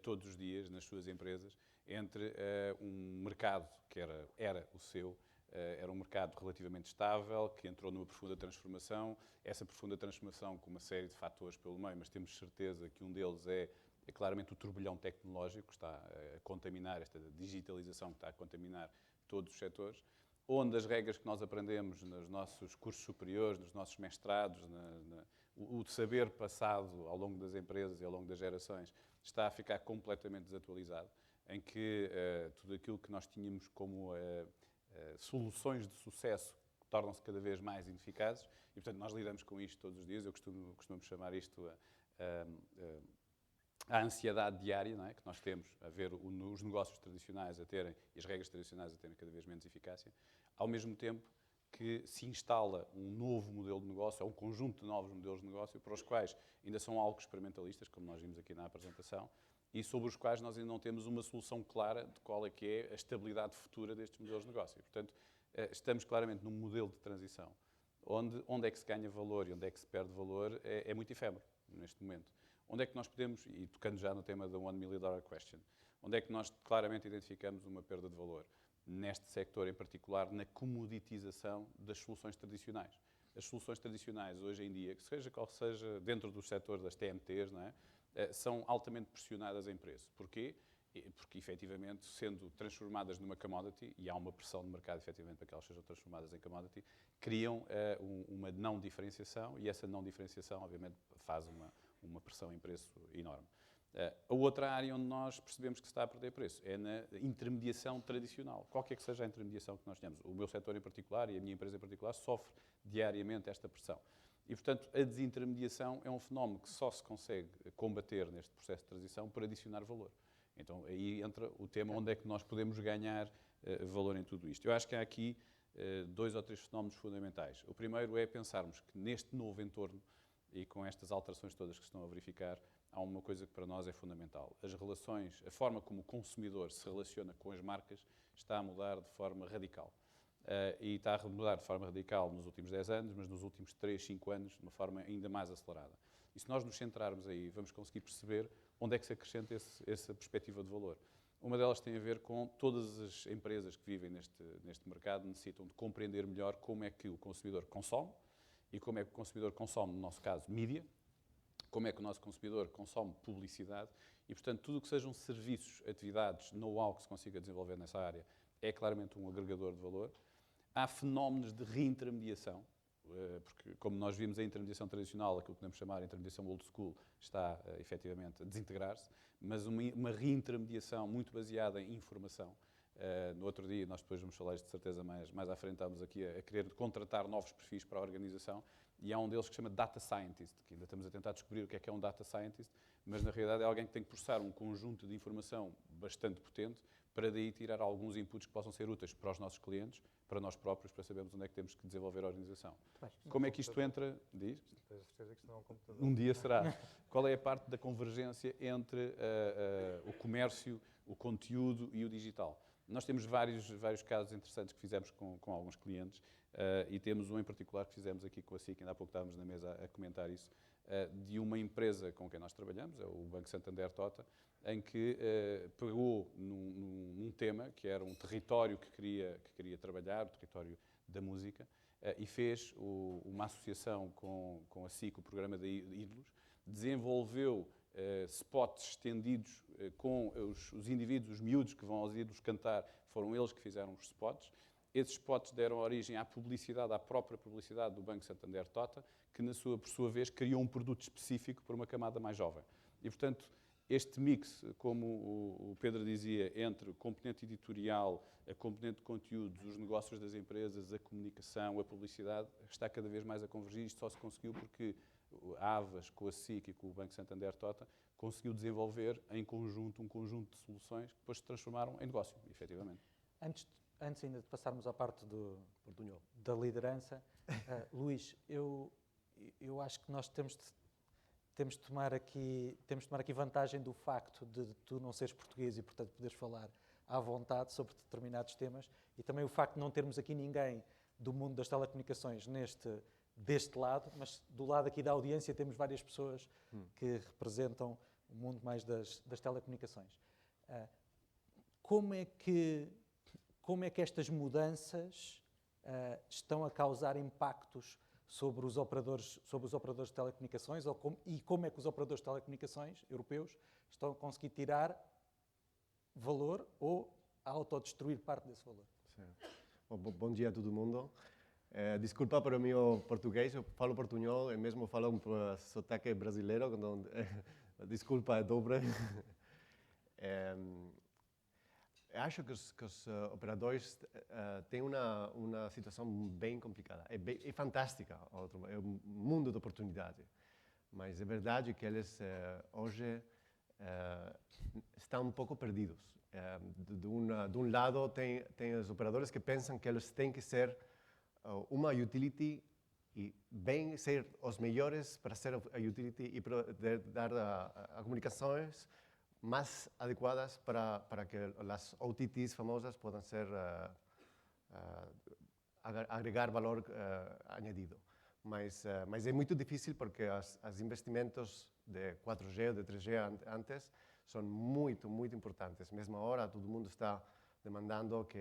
todos os dias nas suas empresas entre um mercado que era o seu, era um mercado relativamente estável, que entrou numa profunda transformação. Essa profunda transformação com uma série de fatores pelo meio, mas temos certeza que um deles é claramente o turbilhão tecnológico que está a contaminar, esta digitalização que está a contaminar todos os setores, onde as regras que nós aprendemos nos nossos cursos superiores, nos nossos mestrados, o saber passado ao longo das empresas e ao longo das gerações está a ficar completamente desatualizado, em que tudo aquilo que nós tínhamos como soluções de sucesso tornam-se cada vez mais ineficazes e, portanto, nós lidamos com isto todos os dias. Eu costumo chamar isto a ansiedade diária, não é? Que nós temos a ver os negócios tradicionais a terem, e as regras tradicionais a terem cada vez menos eficácia, ao mesmo tempo que se instala um novo modelo de negócio, ou um conjunto de novos modelos de negócio, para os quais ainda são algo experimentalistas, como nós vimos aqui na apresentação, e sobre os quais nós ainda não temos uma solução clara de qual é que é a estabilidade futura destes modelos de negócio. Portanto, estamos claramente num modelo de transição, onde é que se ganha valor e onde é que se perde valor é muito efêmero neste momento. Onde é que nós podemos, e tocando já no tema da $1 million question, onde é que nós claramente identificamos uma perda de valor? Neste sector em particular, na comoditização das soluções tradicionais. As soluções tradicionais hoje em dia, que seja qual seja dentro do setor das TMTs, não é? São altamente pressionadas em preço. Porquê? Porque, efetivamente, sendo transformadas numa commodity, e há uma pressão no mercado, efetivamente, para que elas sejam transformadas em commodity, criam uma não diferenciação, e essa não diferenciação, obviamente, faz uma pressão em preço enorme. A outra área onde nós percebemos que se está a perder preço é na intermediação tradicional. Qualquer que seja a intermediação que nós tenhamos. O meu setor em particular e a minha empresa em particular sofre diariamente esta pressão. E, portanto, a desintermediação é um fenómeno que só se consegue combater neste processo de transição por adicionar valor. Então, aí entra o tema onde é que nós podemos ganhar valor em tudo isto. Eu acho que há aqui 2 ou 3 fenómenos fundamentais. O primeiro é pensarmos que neste novo entorno e com estas alterações todas que se estão a verificar, há uma coisa que para nós é fundamental. As relações, a forma como o consumidor se relaciona com as marcas está a mudar de forma radical. E está a mudar de forma radical nos últimos 10 anos, mas nos últimos 3, 5 anos, de uma forma ainda mais acelerada. E se nós nos centrarmos aí, vamos conseguir perceber onde é que se acrescenta essa perspectiva de valor. Uma delas tem a ver com todas as empresas que vivem neste mercado necessitam de compreender melhor como é que o consumidor consome e como é que o consumidor consome, no nosso caso, mídia, como é que o nosso consumidor consome publicidade e, portanto, tudo o que sejam serviços, atividades, know-how que se consiga desenvolver nessa área é claramente um agregador de valor. Há fenómenos de reintermediação, porque, como nós vimos, a intermediação tradicional, aquilo que podemos chamar de intermediação old school, está efetivamente a desintegrar-se, mas uma reintermediação muito baseada em informação. No outro dia, nós depois vamos falar isto de certeza mais à frente, estamos aqui a querer contratar novos perfis para a organização e há um deles que se chama Data Scientist, que ainda estamos a tentar descobrir o que é um Data Scientist, mas na realidade é alguém que tem que processar um conjunto de informação bastante potente para daí tirar alguns inputs que possam ser úteis para os nossos clientes, para nós próprios, para sabermos onde é que temos que desenvolver a organização. Como é que isto entra? Diz? Tens certeza que isto não é um computador? Um dia será. Qual é a parte da convergência entre o comércio, o conteúdo e o digital? Nós temos vários casos interessantes que fizemos com alguns clientes e temos um em particular que fizemos aqui com a SIC, ainda há pouco estávamos na mesa a comentar isso, de uma empresa com quem nós trabalhamos, é o Banco Santander Tota, em que pegou num tema que era um território que queria trabalhar, o território da música, e fez uma associação com a SIC, o programa de Ídolos, desenvolveu spots estendidos com os indivíduos, os miúdos que vão aos ídolos cantar, foram eles que fizeram os spots. Esses spots deram origem à publicidade, à própria publicidade do Banco Santander Tota, que por sua vez criou um produto específico para uma camada mais jovem. E, portanto, este mix, como o Pedro dizia, entre o componente editorial, a componente de conteúdos, os negócios das empresas, a comunicação, a publicidade, está cada vez mais a convergir. Isto só se conseguiu porque a Avas, com a SIC e com o Banco Santander Tota, conseguiu desenvolver em conjunto um conjunto de soluções que depois se transformaram em negócio, efetivamente. Antes ainda de passarmos à parte da liderança, Luís, eu acho que nós temos de tomar aqui vantagem do facto de tu não seres português e, portanto, poderes falar à vontade sobre determinados temas e também o facto de não termos aqui ninguém do mundo das telecomunicações deste lado, mas do lado aqui da audiência temos várias pessoas que representam o mundo mais das telecomunicações. Como é que estas mudanças estão a causar impactos sobre os operadores de telecomunicações e como é que os operadores de telecomunicações europeus estão a conseguir tirar valor ou a autodestruir parte desse valor? Bom dia a todo mundo. Desculpa para o meu português, eu falo portunhol e mesmo falo um sotaque brasileiro, então desculpa é dobra. Acho que os operadores têm uma situação bem complicada. É fantástica, é um mundo de oportunidade. Mas é verdade que eles hoje estão um pouco perdidos. De um lado, tem os operadores que pensam que eles têm que ser uma utility e bem ser os melhores para ser a utility e poder dar a comunicações mais adequadas para que as OTTs famosas possam ser agregar valor añadido. Mas é muito difícil porque os investimentos de 4G ou de 3G antes são muito importantes. Mesmo agora, todo mundo está demandando que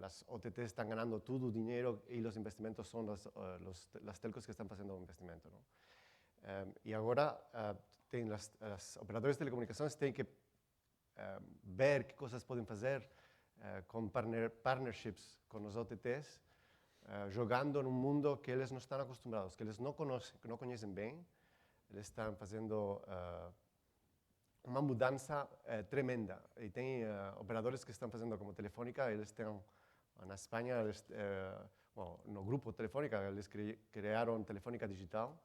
as OTTs estão ganhando todo o dinheiro e os investimentos são as telcos que estão fazendo o investimento. Não? E agora, os operadores de telecomunicações têm que ver que coisas podem fazer com partnerships com os OTTs, jogando num mundo que eles não estão acostumados, que eles não conhecem bem. Eles estão fazendo uma mudança tremenda. E tem operadores que estão fazendo como Telefónica, eles têm, na Espanha, no grupo Telefónica, eles criaram Telefónica Digital,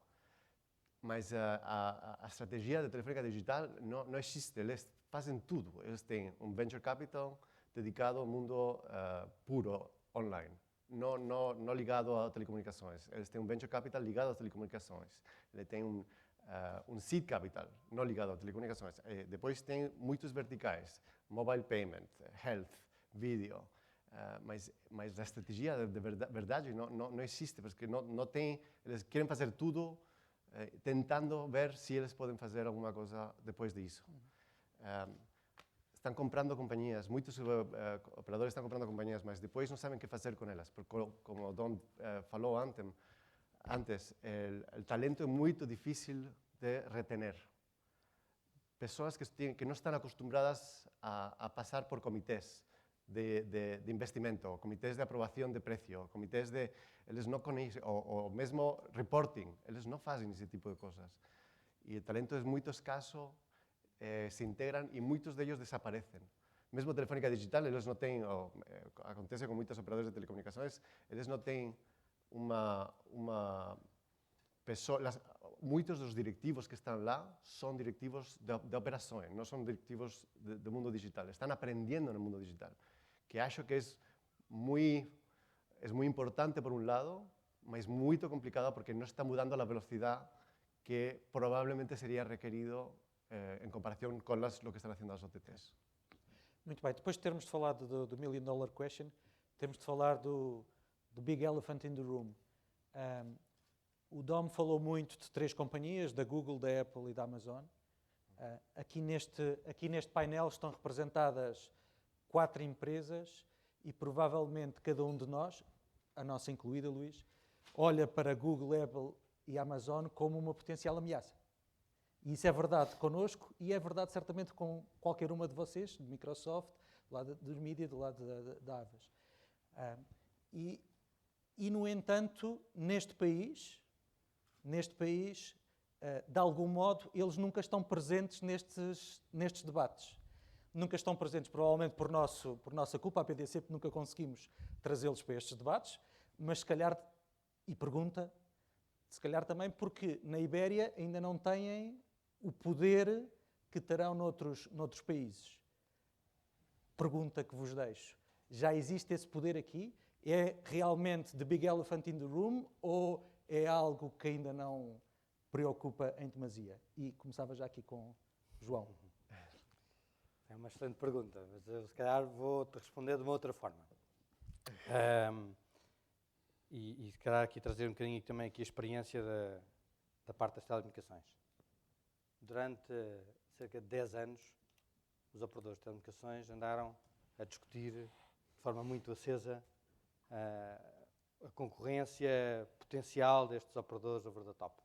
mas a estratégia de Telefónica Digital não existe, eles fazem tudo. Eles têm um venture capital dedicado ao mundo puro, online, não ligado a telecomunicações. Eles têm um venture capital ligado às telecomunicações. Eles têm um seed capital não ligado a telecomunicações. Depois tem muitos verticais, mobile payment, health, video, mas a estratégia de verdade não existe, porque não tem, eles querem fazer tudo tentando ver se eles podem fazer alguma coisa depois disso. Estão comprando companhias, muitos operadores estão comprando companhias, mas depois não sabem o que fazer com elas, porque como o Dom falou antes, o talento é muito difícil de retener. Pessoas que não estão acostumbradas a passar por comitês de investimento, comitês de aprovação de preço, comitês de... Eles não conhecem, ou mesmo reporting, eles não fazem esse tipo de coisas. E o talento é muito escasso, se integram e muitos deles desaparecem. Mesmo Telefónica Digital, eles não têm, acontece com muitos operadores de telecomunicações, eles não têm uma pessoa... Muitos dos directivos que estão lá são directivos de operações, não são directivos do mundo digital. Estão aprendendo no mundo digital, que acho que é muito importante por um lado, mas muito complicado porque não está mudando a velocidade que provavelmente seria requerido em comparação com o que estão fazendo as OTTs. Muito bem, depois de termos falado do Million Dollar Question, temos de falar do Big Elephant in the Room. O Dom falou muito de 3 companhias, da Google, da Apple e da Amazon. Aqui neste painel estão representadas 4 empresas e provavelmente cada um de nós, a nossa incluída, Luís, olha para Google, Apple e Amazon como uma potencial ameaça. E isso é verdade connosco e é verdade certamente com qualquer uma de vocês, de Microsoft, do lado dos mídia, do lado da Avas. E, no entanto, neste país, de algum modo, eles nunca estão presentes nestes debates. Nunca estão presentes, provavelmente por nossa culpa, a PDC nunca conseguimos trazê-los para estes debates, mas se calhar, e pergunta, se calhar também porque na Ibéria ainda não têm o poder que terão noutros países. Pergunta que vos deixo. Já existe esse poder aqui? É realmente the big elephant in the room ou é algo que ainda não preocupa em demasia? E começava já aqui com João. É uma excelente pergunta, mas eu se calhar vou-te responder de uma outra forma. E se calhar aqui trazer um bocadinho também aqui a experiência da parte das telecomunicações. Durante cerca de 10 anos, os operadores de telecomunicações andaram a discutir de forma muito acesa a concorrência potencial destes operadores over the top.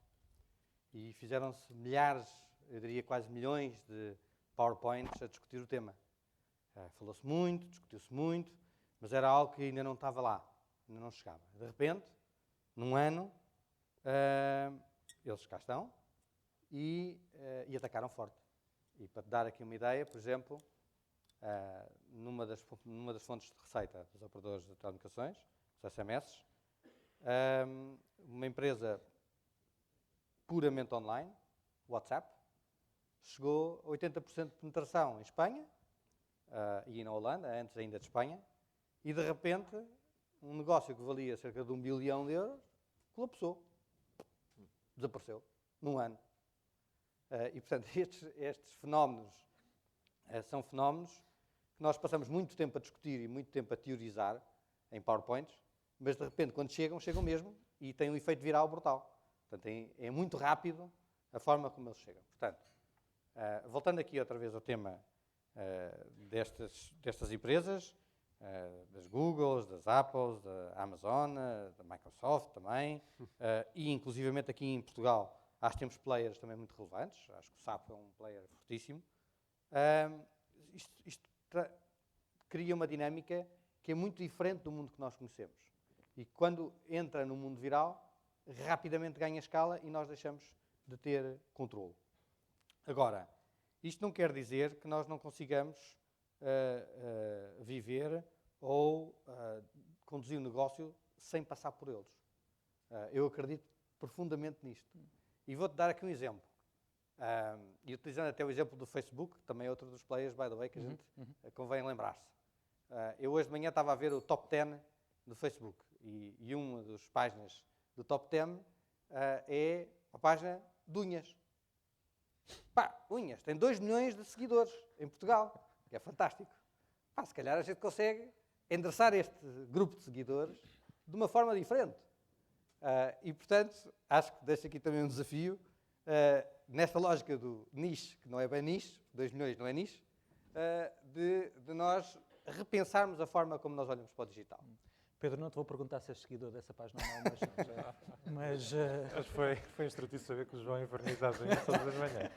E fizeram-se milhares, eu diria quase milhões de PowerPoints a discutir o tema. Falou-se muito, discutiu-se muito, mas era algo que ainda não estava lá, ainda não chegava. De repente, num ano, eles cá estão e atacaram forte. E para te dar aqui uma ideia, por exemplo, numa das fontes de receita dos operadores de telecomunicações, os SMS, uma empresa puramente online, WhatsApp, chegou a 80% de penetração em Espanha e na Holanda, antes ainda de Espanha, e de repente um negócio que valia cerca de 1 bilhão de euros colapsou, desapareceu, num ano. E portanto estes fenómenos são fenómenos que nós passamos muito tempo a discutir e muito tempo a teorizar em PowerPoints, mas de repente quando chegam mesmo e têm um efeito viral brutal. Portanto é muito rápido a forma como eles chegam. Portanto, voltando aqui outra vez ao tema destas empresas, das Googles, das Apples, da Amazon, da Microsoft também, e inclusivamente aqui em Portugal acho que temos players também muito relevantes, acho que o SAP é um player fortíssimo. Isto cria uma dinâmica que é muito diferente do mundo que nós conhecemos. E quando entra no mundo viral, rapidamente ganha escala e nós deixamos de ter controle. Agora, isto não quer dizer que nós não consigamos viver ou conduzir o negócio sem passar por eles. Eu acredito profundamente nisto. E vou-te dar aqui um exemplo. E utilizando até o exemplo do Facebook, que também é outro dos players, by the way, que a gente convém lembrar-se. Eu hoje de manhã estava a ver o top 10 do Facebook e uma das páginas do top 10 é a página de unhas. Unhas, tem 2 milhões de seguidores em Portugal, que é fantástico. Se calhar a gente consegue endereçar este grupo de seguidores de uma forma diferente. E, portanto, acho que deixo aqui também um desafio, nesta lógica do niche, que não é bem niche, 2 milhões não é niche, de nós repensarmos a forma como nós olhamos para o digital. Pedro, não te vou perguntar se és seguidor dessa página ou não, mas Mas foi instrutivo saber que o João inferniza as unhas todas as manhãs.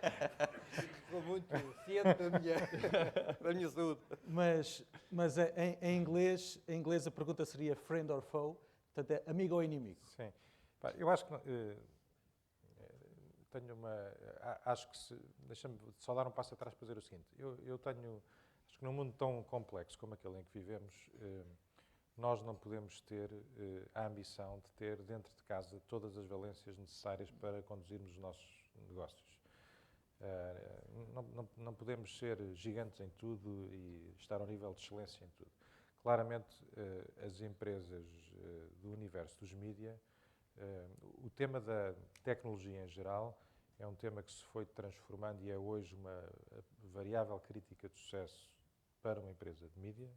Sou muito ciente da minha saúde. mas em inglês a pergunta seria friend or foe, portanto é amigo ou inimigo. Sim. Pá, eu acho que tenho uma... Acho que deixa-me só dar um passo atrás para dizer o seguinte. Eu tenho... Acho que num mundo tão complexo como aquele em que vivemos, nós não podemos ter a ambição de ter dentro de casa todas as valências necessárias para conduzirmos os nossos negócios. Não podemos ser gigantes em tudo e estar ao nível de excelência em tudo. Claramente, as empresas do universo dos mídia, o tema da tecnologia em geral é um tema que se foi transformando e é hoje uma variável crítica de sucesso para uma empresa de mídia.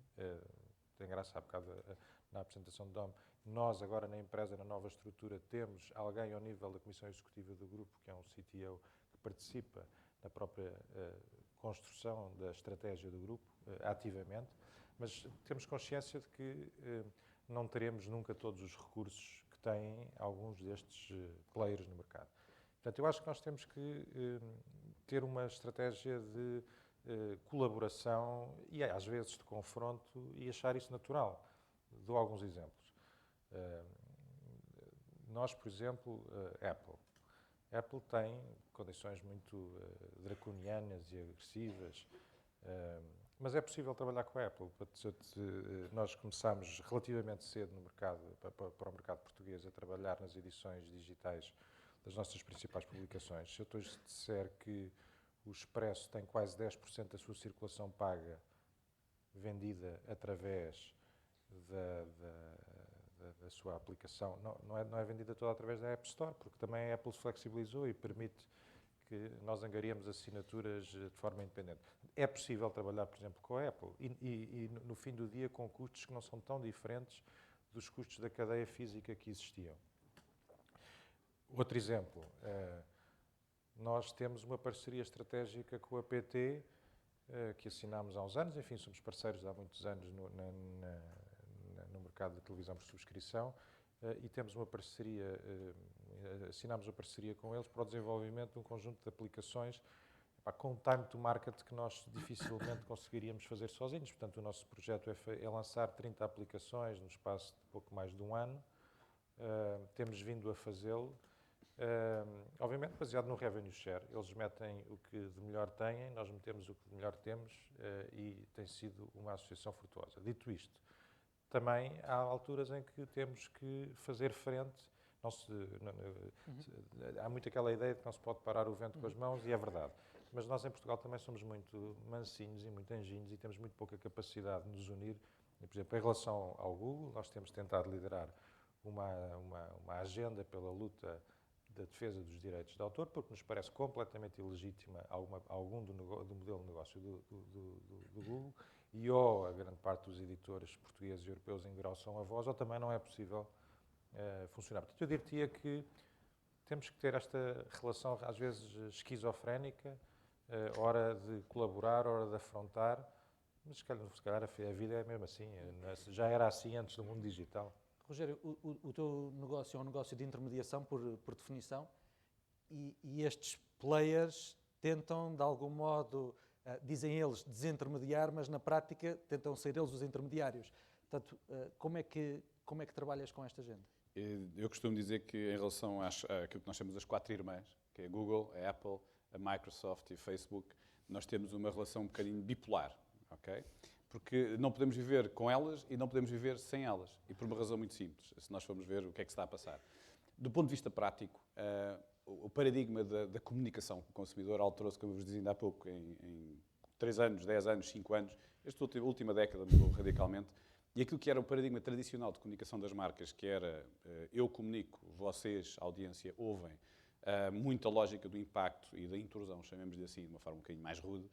Tem graça, há bocado na apresentação de Dom, nós agora na empresa, na nova estrutura, temos alguém ao nível da Comissão Executiva do Grupo, que é um CTO, que participa na própria construção da estratégia do Grupo, ativamente, mas temos consciência de que não teremos nunca todos os recursos que têm alguns destes players no mercado. Portanto, eu acho que nós temos que ter uma estratégia de colaboração e às vezes de confronto e achar isso natural. Dou alguns exemplos. Nós, por exemplo, Apple tem condições muito draconianas e agressivas, mas é possível trabalhar com a Apple. Nós começámos relativamente cedo no mercado, para o mercado português, a trabalhar nas edições digitais das nossas principais publicações. Se eu te disser que o Expresso tem quase 10% da sua circulação paga vendida através da sua aplicação, não é vendida toda através da App Store, porque também a Apple se flexibilizou e permite que nós angariemos assinaturas de forma independente. É possível trabalhar, por exemplo, com a Apple e no fim do dia com custos que não são tão diferentes dos custos da cadeia física que existiam. Outro exemplo, nós temos uma parceria estratégica com a PT, que assinámos há uns anos, enfim, somos parceiros há muitos anos no mercado da televisão por subscrição, e temos uma parceria, assinámos uma parceria com eles para o desenvolvimento de um conjunto de aplicações com time to market que nós dificilmente conseguiríamos fazer sozinhos. Portanto, o nosso projeto é lançar 30 aplicações no espaço de pouco mais de um ano. Temos vindo a fazê-lo, obviamente baseado no revenue share. Eles metem o que de melhor têm, nós metemos o que de melhor temos e tem sido uma associação frutuosa. Dito isto, também há alturas em que temos que fazer frente. Há muito aquela ideia de que não se pode parar o vento com as mãos, e é verdade. Mas nós em Portugal também somos muito mansinhos e muito anjinhos e temos muito pouca capacidade de nos unir. Por exemplo, em relação ao Google, nós temos tentado liderar uma agenda pela luta da defesa dos direitos de autor, porque nos parece completamente ilegítima algum do modelo de negócio do Google, e ou a grande parte dos editores portugueses e europeus engrossam a voz, ou também não é possível funcionar. Portanto, eu diria que temos que ter esta relação, às vezes, esquizofrénica, hora de colaborar, hora de afrontar, mas se calhar a vida é mesmo assim, já era assim antes do mundo digital. Rogério, o teu negócio é um negócio de intermediação, por definição, e estes players tentam, de algum modo, dizem eles, desintermediar, mas na prática tentam ser eles os intermediários. Portanto, como é que trabalhas com esta gente? Eu costumo dizer que, em relação àquilo que nós chamamos as 4 irmãs, que é a Google, a Apple, a Microsoft e o Facebook, nós temos uma relação um bocadinho bipolar, ok? Porque não podemos viver com elas e não podemos viver sem elas. E por uma razão muito simples, se nós formos ver o que é que se está a passar. Do ponto de vista prático, o paradigma da comunicação com o consumidor alterou-se, como eu vos dizia ainda há pouco, em 3 anos, 10 anos, 5 anos. Esta última década mudou radicalmente. E aquilo que era o paradigma tradicional de comunicação das marcas, que era eu comunico, vocês, audiência, ouvem, muita lógica do impacto e da intrusão, chamemos-lhe assim, de uma forma um bocadinho mais rude,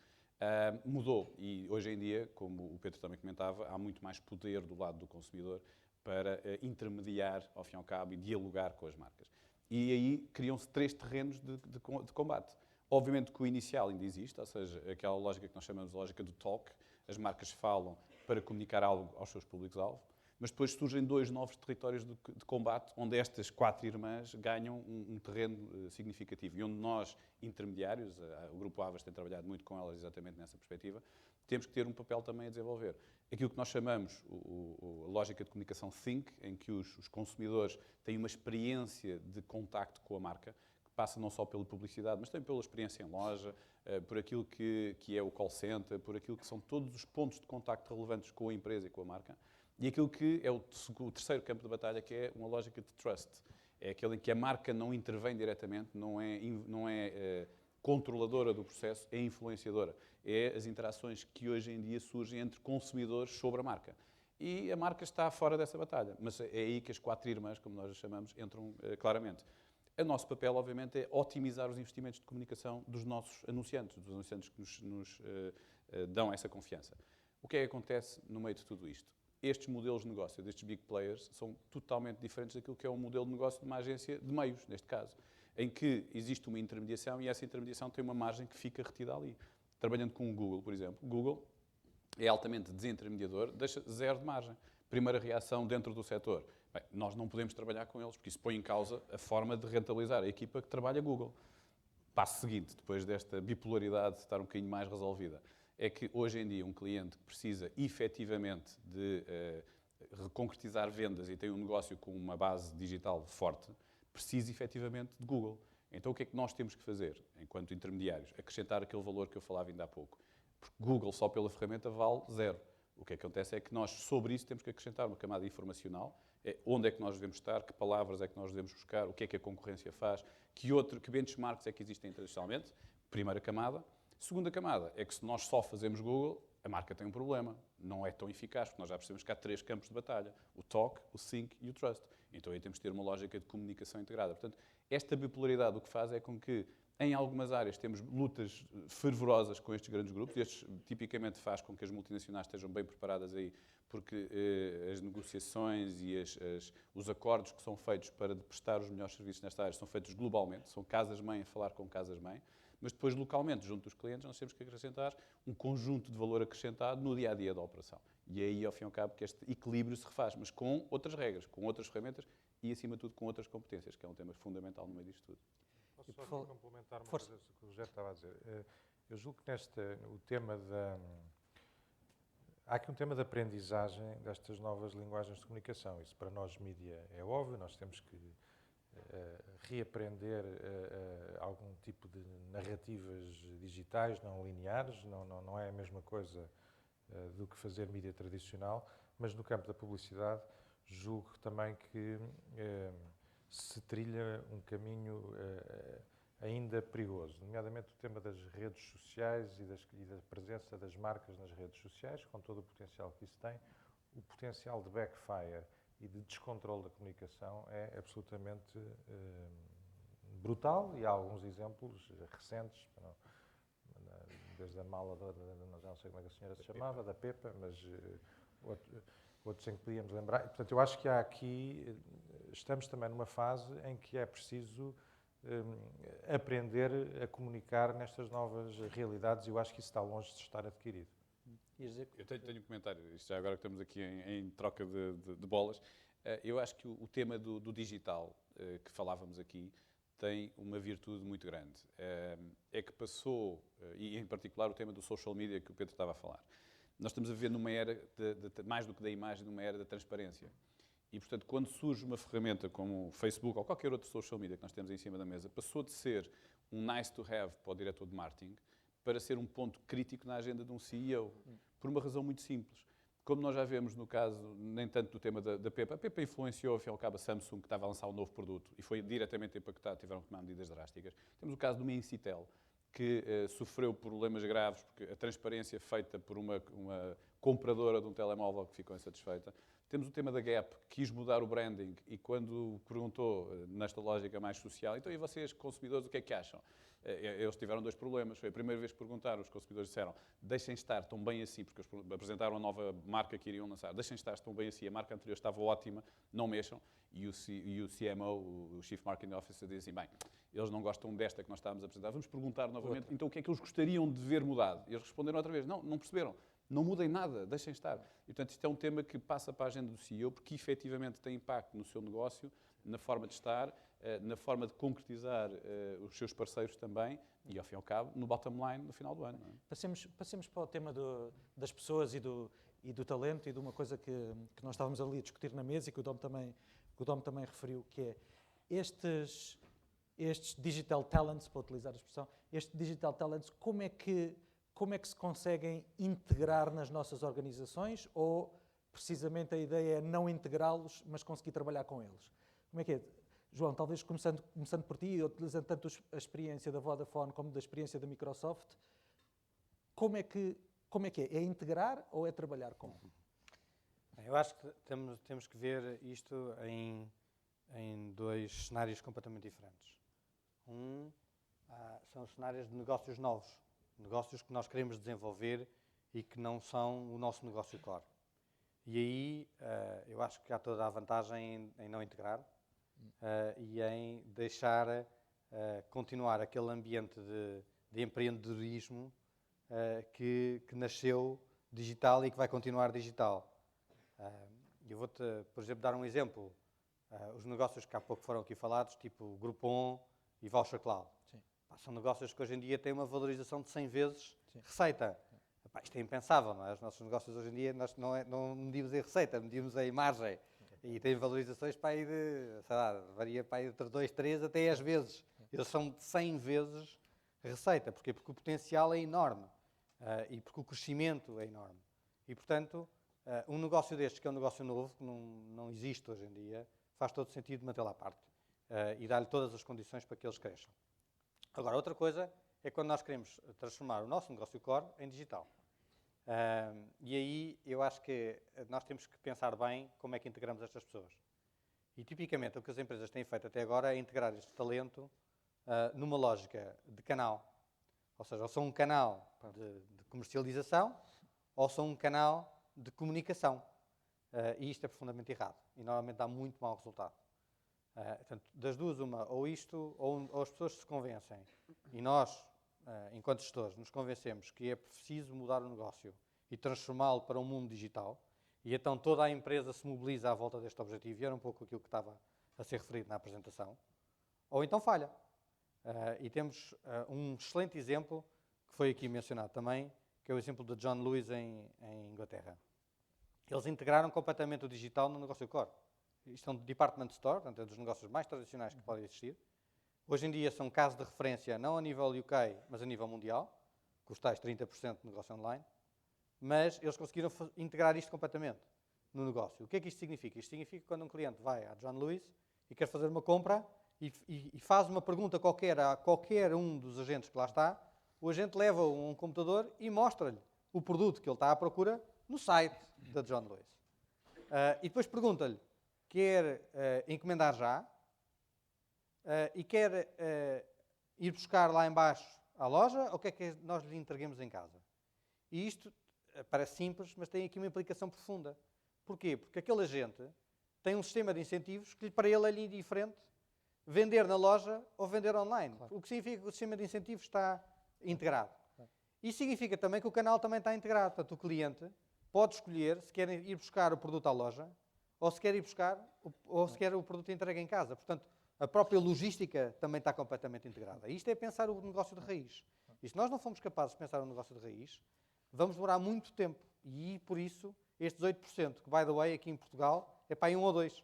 mudou. E hoje em dia, como o Pedro também comentava, há muito mais poder do lado do consumidor para intermediar, ao fim e ao cabo, e dialogar com as marcas. E aí criam-se 3 terrenos de combate. Obviamente que o inicial ainda existe, ou seja, aquela lógica que nós chamamos de lógica do talk, as marcas falam para comunicar algo aos seus públicos-alvo. Mas depois surgem 2 novos territórios de combate, onde estas 4 irmãs ganham um terreno significativo. E onde nós, intermediários, o Grupo Avas tem trabalhado muito com elas exatamente nessa perspectiva, temos que ter um papel também a desenvolver. Aquilo que nós chamamos a lógica de comunicação Think, em que os consumidores têm uma experiência de contacto com a marca, que passa não só pela publicidade, mas também pela experiência em loja, por aquilo que é o call center, por aquilo que são todos os pontos de contacto relevantes com a empresa e com a marca. E aquilo que é o terceiro campo de batalha, que é uma lógica de trust. É aquele em que a marca não intervém diretamente, não é controladora do processo, é influenciadora. É as interações que hoje em dia surgem entre consumidores sobre a marca. E a marca está fora dessa batalha. Mas é aí que as 4 irmãs, como nós as chamamos, entram claramente. O nosso papel, obviamente, é otimizar os investimentos de comunicação dos nossos anunciantes, dos anunciantes que nos dão essa confiança. O que é que acontece no meio de tudo isto? Estes modelos de negócio destes big players são totalmente diferentes daquilo que é o modelo de negócio de uma agência de meios, neste caso, em que existe uma intermediação e essa intermediação tem uma margem que fica retida ali. Trabalhando com o Google, por exemplo, o Google é altamente desintermediador, deixa 0 de margem. Primeira reação dentro do setor. Bem, nós não podemos trabalhar com eles, porque isso põe em causa a forma de rentabilizar a equipa que trabalha Google. Passo seguinte, depois desta bipolaridade estar um bocadinho mais resolvida, é que hoje em dia um cliente que precisa efetivamente de reconcretizar vendas e tem um negócio com uma base digital forte, precisa efetivamente de Google. Então o que é que nós temos que fazer, enquanto intermediários? Acrescentar aquele valor que eu falava ainda há pouco. Porque Google só pela ferramenta vale 0. O que acontece é que nós, sobre isso, temos que acrescentar uma camada informacional. Onde é que nós devemos estar, que palavras é que nós devemos buscar, o que é que a concorrência faz, que benchmarks é que existem internacionalmente. Primeira camada. Segunda camada é que se nós só fazemos Google, a marca tem um problema. Não é tão eficaz, porque nós já percebemos que há 3 campos de batalha. O talk, o think e o trust. Então aí temos de ter uma lógica de comunicação integrada. Portanto, esta bipolaridade o que faz é com que, em algumas áreas, temos lutas fervorosas com estes grandes grupos. Estes tipicamente faz com que as multinacionais estejam bem preparadas aí, porque as negociações e os acordos que são feitos para prestar os melhores serviços nesta área são feitos globalmente. São casas-mãe a falar com casas-mãe. Mas depois, localmente, junto dos clientes, nós temos que acrescentar um conjunto de valor acrescentado no dia-a-dia da operação. E é aí, ao fim e ao cabo, que este equilíbrio se refaz, mas com outras regras, com outras ferramentas e, acima de tudo, com outras competências, que é um tema fundamental no meio disto tudo. Posso só aqui complementar uma coisa que o José estava a dizer. Eu julgo que o tema há aqui um tema de aprendizagem destas novas linguagens de comunicação. Isso para nós, mídia, é óbvio, nós temos que reaprender algum tipo de narrativas digitais, não lineares, não é a mesma coisa do que fazer mídia tradicional, mas no campo da publicidade julgo também que se trilha um caminho ainda perigoso, nomeadamente o tema das redes sociais e da presença das marcas nas redes sociais, com todo o potencial que isso tem, o potencial de backfire e de descontrole da comunicação é absolutamente brutal, e há alguns exemplos recentes, desde a mala não sei como é que a senhora se chamava, da Pepa, mas outros em que podíamos lembrar. E, portanto, eu acho que há aqui, estamos também numa fase em que é preciso aprender a comunicar nestas novas realidades, e eu acho que isso está longe de estar adquirido. Eu tenho um comentário, isto já agora que estamos aqui em troca de bolas. Eu acho que o tema do digital, que falávamos aqui, tem uma virtude muito grande. É que passou, e em particular o tema do social media que o Pedro estava a falar. Nós estamos a viver numa era, mais do que da imagem, numa era da transparência. E, portanto, quando surge uma ferramenta como o Facebook ou qualquer outro social media que nós temos em cima da mesa, passou de ser um nice to have para o diretor de marketing para ser um ponto crítico na agenda de um CEO, por uma razão muito simples. Como nós já vemos no caso, nem tanto do tema da Pepa, a Pepa influenciou, ao fim e ao cabo, a Samsung, que estava a lançar um novo produto e foi diretamente impactado, tiveram que tomar medidas drásticas. Temos o caso do Incitel, que sofreu problemas graves, porque a transparência feita por uma compradora de um telemóvel que ficou insatisfeita. Temos o tema da Gap, que quis mudar o branding e quando perguntou, nesta lógica mais social, então e vocês, consumidores, o que é que acham? Eles tiveram 2 problemas. Foi a primeira vez que perguntaram, os consumidores disseram deixem estar, estão bem assim, porque eles apresentaram a nova marca que iriam lançar. Deixem estar, estão bem assim, a marca anterior estava ótima, não mexam. E o CMO, o Chief Marketing Officer, diz assim, bem, eles não gostam desta que nós estávamos a apresentar, vamos perguntar novamente, então o que é que eles gostariam de ver mudado? E eles responderam outra vez, não perceberam. Não mudem nada, deixem estar. E, portanto, isto é um tema que passa para a agenda do CEO, porque efetivamente tem impacto no seu negócio, na forma de estar, na forma de concretizar os seus parceiros também e, ao fim e ao cabo, no bottom line no final do ano. Não é? Passemos para o tema das pessoas e do talento e de uma coisa que nós estávamos ali a discutir na mesa e que o Dom também referiu, que é estes digital talents, para utilizar a expressão, estes digital talents, como é que se conseguem integrar nas nossas organizações ou, precisamente, a ideia é não integrá-los, mas conseguir trabalhar com eles? Como é que é? João, talvez começando por ti, utilizando tanto a experiência da Vodafone como da experiência da Microsoft, como é que é? É integrar ou é trabalhar com? Eu acho que temos que ver isto em dois cenários completamente diferentes. São os cenários de negócios novos, negócios que nós queremos desenvolver e que não são o nosso negócio core. E aí eu acho que há toda a vantagem em não integrar e em deixar continuar aquele ambiente de empreendedorismo que nasceu digital e que vai continuar digital. Eu vou-te, por exemplo, dar um exemplo. Os negócios que há pouco foram aqui falados, tipo Groupon e Voucher Cloud. Sim. São negócios que hoje em dia têm uma valorização de 100 vezes receita. Isto é impensável, não é? Os nossos negócios hoje em dia nós não medimos em receita, medimos em margem. E têm valorizações para aí de, sei lá, varia para aí de 2, 3 até 10 vezes. Eles são de 100 vezes receita. Porquê? Porque o potencial é enorme e porque o crescimento é enorme. E, portanto, um negócio destes, que é um negócio novo, que não existe hoje em dia, faz todo sentido mantê-lo à parte e dar-lhe todas as condições para que eles cresçam. Agora, outra coisa é quando nós queremos transformar o nosso negócio core em digital. E aí eu acho que nós temos que pensar bem como é que integramos estas pessoas. E tipicamente o que as empresas têm feito até agora é integrar este talento numa lógica de canal. Ou seja, ou são um canal de comercialização ou são um canal de comunicação. E isto é profundamente errado e normalmente dá muito mau resultado. Portanto, das duas, uma, ou isto, ou as pessoas se convencem e nós, enquanto gestores, nos convencemos que é preciso mudar o negócio e transformá-lo para um mundo digital, e então toda a empresa se mobiliza à volta deste objetivo, e era um pouco aquilo que estava a ser referido na apresentação, ou então falha. E temos um excelente exemplo, que foi aqui mencionado também, que é o exemplo de John Lewis em Inglaterra. Eles integraram completamente o digital no negócio core. Isto é um department store, portanto é um dos negócios mais tradicionais que podem existir. Hoje em dia são casos de referência não a nível UK, mas a nível mundial, com os tais 30% de negócio online, mas eles conseguiram integrar isto completamente no negócio. O que é que isto significa? Isto significa que quando um cliente vai à John Lewis e quer fazer uma compra e faz uma pergunta qualquer a qualquer um dos agentes que lá está, o agente leva um computador e mostra-lhe o produto que ele está à procura no site da John Lewis. E depois pergunta-lhe, quer encomendar já e quer ir buscar lá embaixo à loja ou quer que nós lhe entreguemos em casa? E isto parece simples, mas tem aqui uma implicação profunda. Porquê? Porque aquele agente tem um sistema de incentivos que para ele é indiferente vender na loja ou vender online. Claro. O que significa que o sistema de incentivos está integrado. Claro. Isso significa também que o canal também está integrado. Portanto, o cliente pode escolher se quer ir buscar o produto à loja ou se quer ir buscar ou se quer o produto entregue em casa. Portanto, a própria logística também está completamente integrada. Isto é pensar o negócio de raiz. E se nós não formos capazes de pensar o negócio de raiz, vamos demorar muito tempo. E, por isso, estes 8%, que, by the way, aqui em Portugal, é para aí 1 ou 2.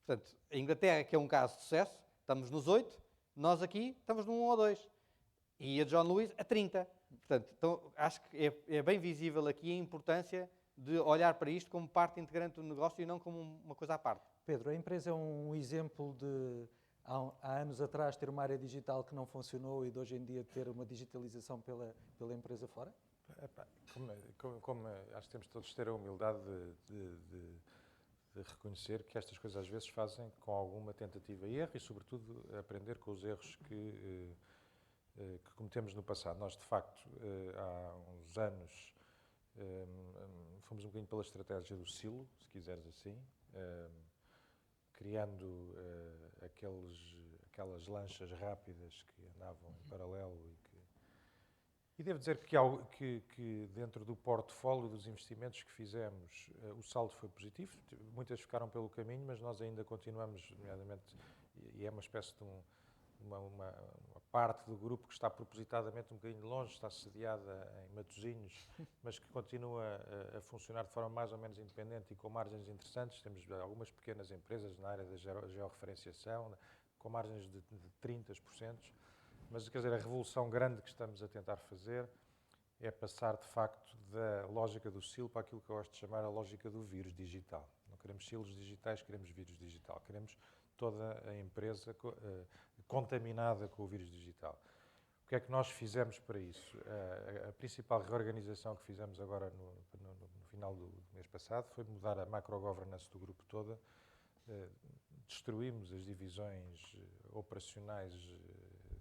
Portanto, a Inglaterra, que é um caso de sucesso, estamos nos 8, nós aqui estamos no 1 ou 2. E a John Lewis a 30. Portanto, então, acho que é bem visível aqui a importância de olhar para isto como parte integrante do negócio e não como uma coisa à parte. Pedro, a empresa é um exemplo de, há anos atrás, ter uma área digital que não funcionou e de hoje em dia ter uma digitalização pela empresa fora? Como acho que temos todos de ter a humildade de reconhecer que estas coisas às vezes fazem com alguma tentativa e erro e, sobretudo, aprender com os erros que cometemos no passado. Nós, de facto, há uns anos fomos um bocadinho pela estratégia do silo, se quiseres assim, criando aquelas lanchas rápidas que andavam em paralelo E devo dizer que dentro do portfólio dos investimentos que fizemos, o saldo foi positivo. Muitas ficaram pelo caminho, mas nós ainda continuamos, nomeadamente, e é uma espécie de uma parte do grupo que está propositadamente um bocadinho longe, está sediada em Matosinhos, mas que continua a funcionar de forma mais ou menos independente e com margens interessantes. Temos algumas pequenas empresas na área da georreferenciação, com margens de 30%. Mas, quer dizer, a revolução grande que estamos a tentar fazer é passar, de facto, da lógica do silo para aquilo que eu gosto de chamar a lógica do vírus digital. Não queremos silos digitais, queremos vírus digital. Queremos toda a empresa contaminada com o vírus digital. O que é que nós fizemos para isso? A principal reorganização que fizemos agora no final do mês passado foi mudar a macro-governance do grupo toda. Destruímos as divisões operacionais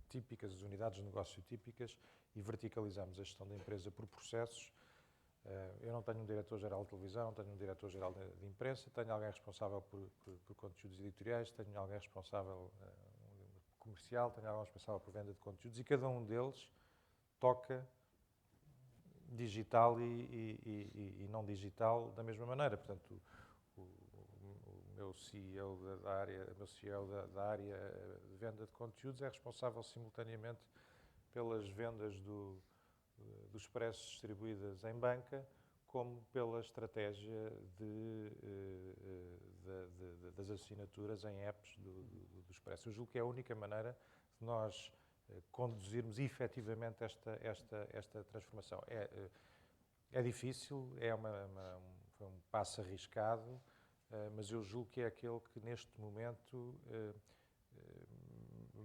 típicas, as unidades de negócio típicas, e verticalizamos a gestão da empresa por processos. Eu não tenho um diretor-geral de televisão, não tenho um diretor-geral de imprensa, tenho alguém responsável por conteúdos editoriais, tenho alguém responsável comercial, tenho alguém responsável por venda de conteúdos, e cada um deles toca digital e não digital da mesma maneira. Portanto, o meu CEO da área de venda de conteúdos é responsável simultaneamente pelas vendas dos expressos distribuídas em banca, como pela estratégia das assinaturas em apps do expresso. Eu julgo que é a única maneira de nós conduzirmos efetivamente esta transformação. É difícil, foi um passo arriscado, mas eu julgo que é aquele que neste momento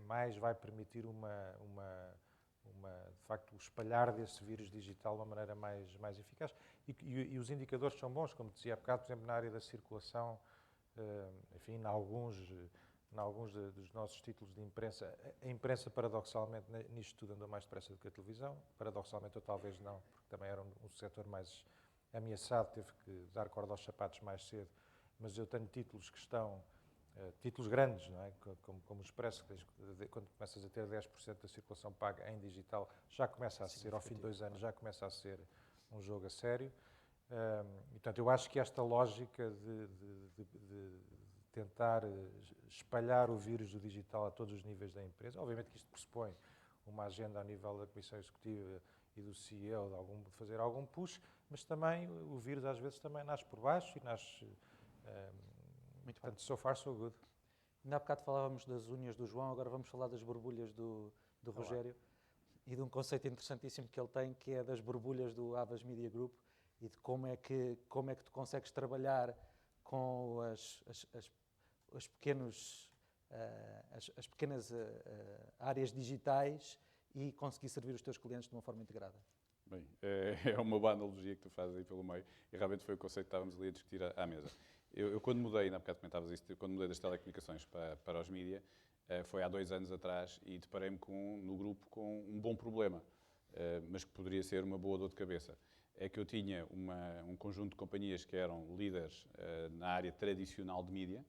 mais vai permitir de facto, o espalhar desse vírus digital de uma maneira mais eficaz. E os indicadores são bons, como dizia há bocado, por exemplo, na área da circulação, enfim, em alguns dos nossos títulos de imprensa. A imprensa, paradoxalmente, nisto tudo andou mais depressa do que a televisão. Paradoxalmente, ou talvez não, porque também era um setor mais ameaçado, teve que dar corda aos sapatos mais cedo. Mas eu tenho títulos que estão, títulos grandes, não é? Como o Expresso, quando começas a ter 10% da circulação paga em digital, já começa a ser, ao fim de 2 anos, já começa a ser um jogo a sério. E, portanto, eu acho que esta lógica de tentar espalhar o vírus do digital a todos os níveis da empresa, obviamente que isto pressupõe uma agenda a nível da Comissão Executiva e do CEO de fazer algum push, mas também o vírus às vezes também nasce por baixo e nasce... Muito portanto, so far so good. Ainda há bocado falávamos das unhas do João, agora vamos falar das borbulhas do Rogério e de um conceito interessantíssimo que ele tem, que é das borbulhas do Havas Media Group e de como é que tu consegues trabalhar com as pequenas áreas digitais e conseguir servir os teus clientes de uma forma integrada. Bem, é uma boa analogia que tu fazes aí pelo meio, e realmente foi o conceito que estávamos ali a discutir à mesa. Eu quando mudei, ainda há bocado comentavas isto, quando mudei das telecomunicações para os mídia, foi há 2 anos atrás, e deparei-me no grupo com um bom problema, mas que poderia ser uma boa dor de cabeça. É que eu tinha um conjunto de companhias que eram líderes na área tradicional de mídia,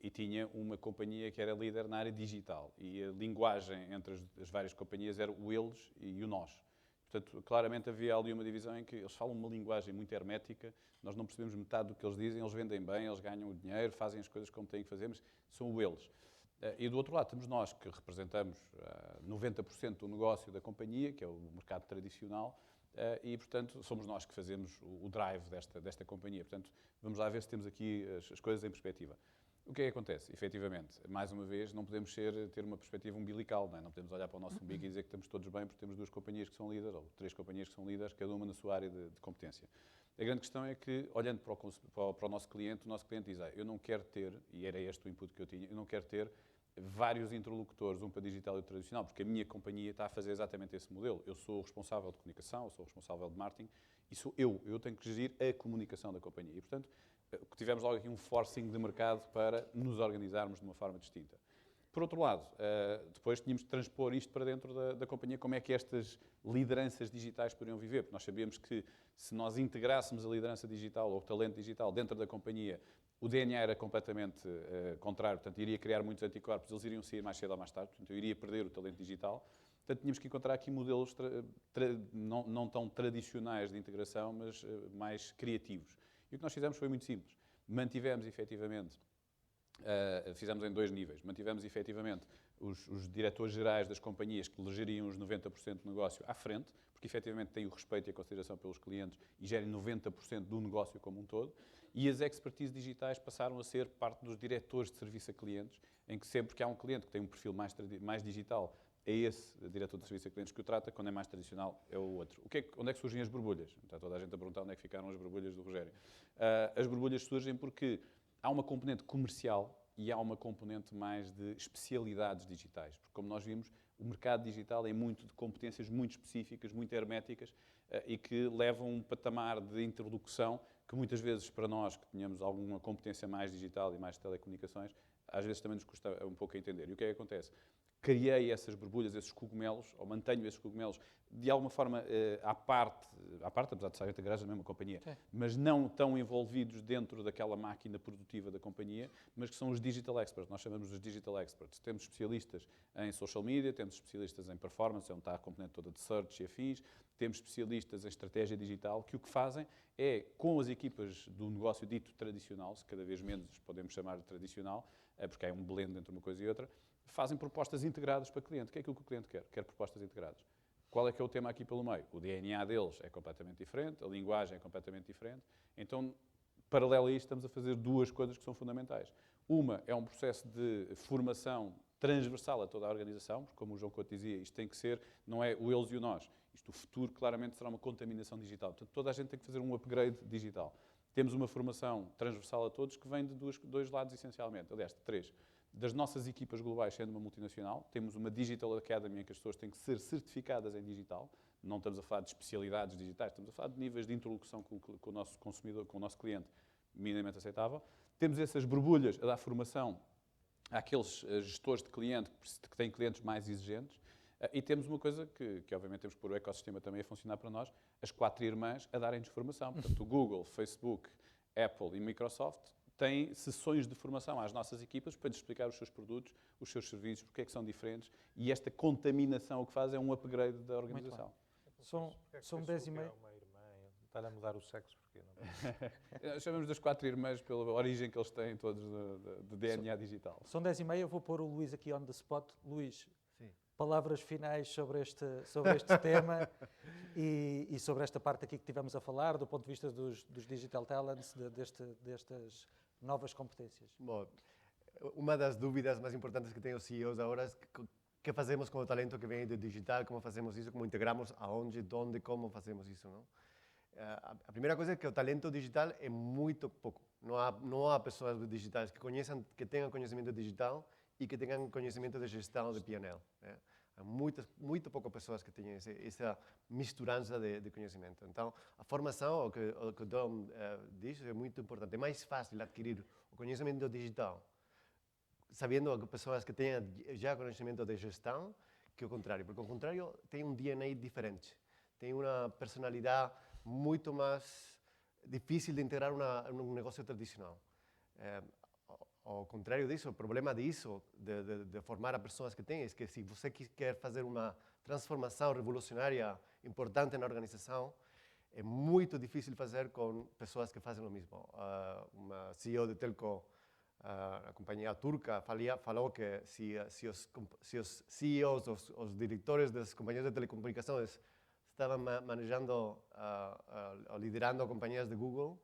e tinha uma companhia que era líder na área digital. E a linguagem entre as várias companhias era o eles e o nós. Portanto, claramente havia ali uma divisão em que eles falam uma linguagem muito hermética, nós não percebemos metade do que eles dizem, eles vendem bem, eles ganham o dinheiro, fazem as coisas como têm que fazer, mas são o eles. E do outro lado temos nós, que representamos 90% do negócio da companhia, que é o mercado tradicional, e, portanto, somos nós que fazemos o drive desta companhia. Portanto, vamos lá ver se temos aqui as coisas em perspectiva. O que é que acontece? Efetivamente, mais uma vez, não podemos ter uma perspectiva umbilical, não é? Não podemos olhar para o nosso umbigo e dizer que estamos todos bem porque temos 2 companhias que são líderes, ou 3 companhias que são líderes, cada uma na sua área de competência. A grande questão é que, olhando para o nosso cliente diz, eu não quero ter, e era este o input que eu tinha, eu não quero ter vários interlocutores, um para digital e outro tradicional, porque a minha companhia está a fazer exatamente esse modelo. Eu sou o responsável de comunicação, eu sou o responsável de marketing, e sou eu tenho que gerir a comunicação da companhia. E, portanto, tivemos logo aqui um forcing de mercado para nos organizarmos de uma forma distinta. Por outro lado, depois tínhamos de transpor isto para dentro da companhia, como é que estas lideranças digitais poderiam viver, porque nós sabíamos que se nós integrássemos a liderança digital ou o talento digital dentro da companhia, o DNA era completamente contrário, portanto, iria criar muitos anticorpos, eles iriam sair mais cedo ou mais tarde, portanto, eu iria perder o talento digital. Portanto, tínhamos que encontrar aqui modelos não tão tradicionais de integração, mas mais criativos. E o que nós fizemos foi muito simples. Mantivemos, efetivamente, fizemos em 2 níveis. Mantivemos, efetivamente, os diretores gerais das companhias que geriam os 90% do negócio à frente, porque, efetivamente, têm o respeito e a consideração pelos clientes e gerem 90% do negócio como um todo. E as expertise digitais passaram a ser parte dos diretores de serviço a clientes, em que sempre que há um cliente que tem um perfil mais digital, é esse diretor de serviço a clientes que o trata, quando é mais tradicional é o outro. Onde é que surgem as borbulhas? Está toda a gente a perguntar onde é que ficaram as borbulhas do Rogério. As borbulhas surgem porque há uma componente comercial e há uma componente mais de especialidades digitais. Porque, como nós vimos, o mercado digital é muito de competências muito específicas, muito herméticas e que levam um patamar de introdução que muitas vezes para nós, que tenhamos alguma competência mais digital e mais de telecomunicações, às vezes também nos custa um pouco a entender. E o que é que acontece? Criei essas borbulhas, esses cogumelos, ou mantenho esses cogumelos, de alguma forma à parte, apesar de estarem integrados na mesma companhia, mas não tão envolvidos dentro daquela máquina produtiva da companhia, mas que são os digital experts. Nós chamamos os digital experts. Temos especialistas em social media, temos especialistas em performance, onde está a componente toda de search e afins, temos especialistas em estratégia digital, que o que fazem é, com as equipas do negócio dito tradicional, se cada vez menos podemos chamar de tradicional, porque há um blend entre uma coisa e outra, fazem propostas integradas para o cliente. O que é aquilo que o cliente quer? Quer propostas integradas. Qual é que é o tema aqui pelo meio? O DNA deles é completamente diferente, a linguagem é completamente diferente. Então, paralelo a isto, estamos a fazer 2 coisas que são fundamentais. Uma é um processo de formação transversal a toda a organização, porque, como o João Couto dizia, isto tem que ser, não é o eles e o nós. Isto, o futuro, claramente, será uma contaminação digital. Portanto, toda a gente tem que fazer um upgrade digital. Temos uma formação transversal a todos que vem de 2 lados, essencialmente. Aliás, de 3. Das nossas equipas globais, sendo uma multinacional, temos uma Digital Academy em que as pessoas têm que ser certificadas em digital. Não estamos a falar de especialidades digitais, estamos a falar de níveis de interlocução com o nosso consumidor, com o nosso cliente, minimamente aceitável. Temos essas borbulhas a dar formação àqueles gestores de cliente que têm clientes mais exigentes. E temos uma coisa que obviamente temos que pôr o ecossistema também a funcionar para nós, as 4 irmãs a darem-nos formação. Portanto, o Google, Facebook, Apple e Microsoft têm sessões de formação às nossas equipas para lhes explicar os seus produtos, os seus serviços, porque é que são diferentes, e esta contaminação o que faz é um upgrade da organização. São 10 e meia. Uma irmã, está-lhe a mudar o sexo, porque não? Chamamos das 4 irmãs pela origem que eles têm todos de DNA digital. São 10 e meia, eu vou pôr o Luís aqui on the spot. Luís, Sim. palavras finais sobre este tema e sobre esta parte aqui que tivemos a falar, do ponto de vista dos digital talents, destas novas competências. Bom, uma das dúvidas mais importantes que têm os CEOs agora é que fazemos com o talento que vem do digital, como fazemos isso, como integramos, aonde, onde, como fazemos isso, não? A primeira coisa é que o talento digital é muito pouco. Não há pessoas digitais que tenham conhecimento digital e que tenham conhecimento de gestão de P&L. Né? Há muito poucas pessoas que têm essa misturança de conhecimento. Então, a formação, o que o Dom diz, é muito importante. É mais fácil adquirir o conhecimento digital sabendo que pessoas que tenham já conhecimento de gestão que o contrário. Porque o contrário tem um DNA diferente. Tem uma personalidade muito mais difícil de integrar num negócio tradicional. Ao contrário disso, o problema disso, de formar as pessoas que têm, é que se você quer fazer uma transformação revolucionária importante na organização, é muito difícil fazer com pessoas que fazem o mesmo. Uma CEO de telco, a companhia turca, falou que se os CEOs, os diretores das companhias de telecomunicações estavam manejando, liderando companhias de Google,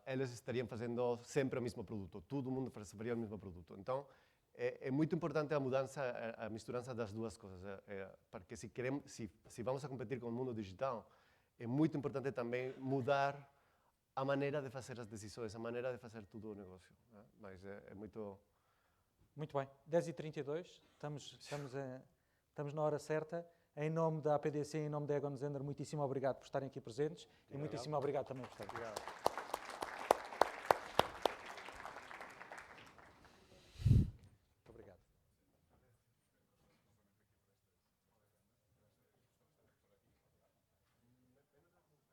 eles estariam fazendo sempre o mesmo produto. Todo mundo faria o mesmo produto. Então, é muito importante a mudança, a misturança das 2 coisas. Porque se vamos a competir com o mundo digital, é muito importante também mudar a maneira de fazer as decisões, a maneira de fazer tudo o negócio. Mas é muito... Muito bem. 10h32, estamos na hora certa. Em nome da APDC e em nome da Egon Zehnder, muitíssimo obrigado por estarem aqui presentes e muitíssimo obrigado também por estarem. Obrigado.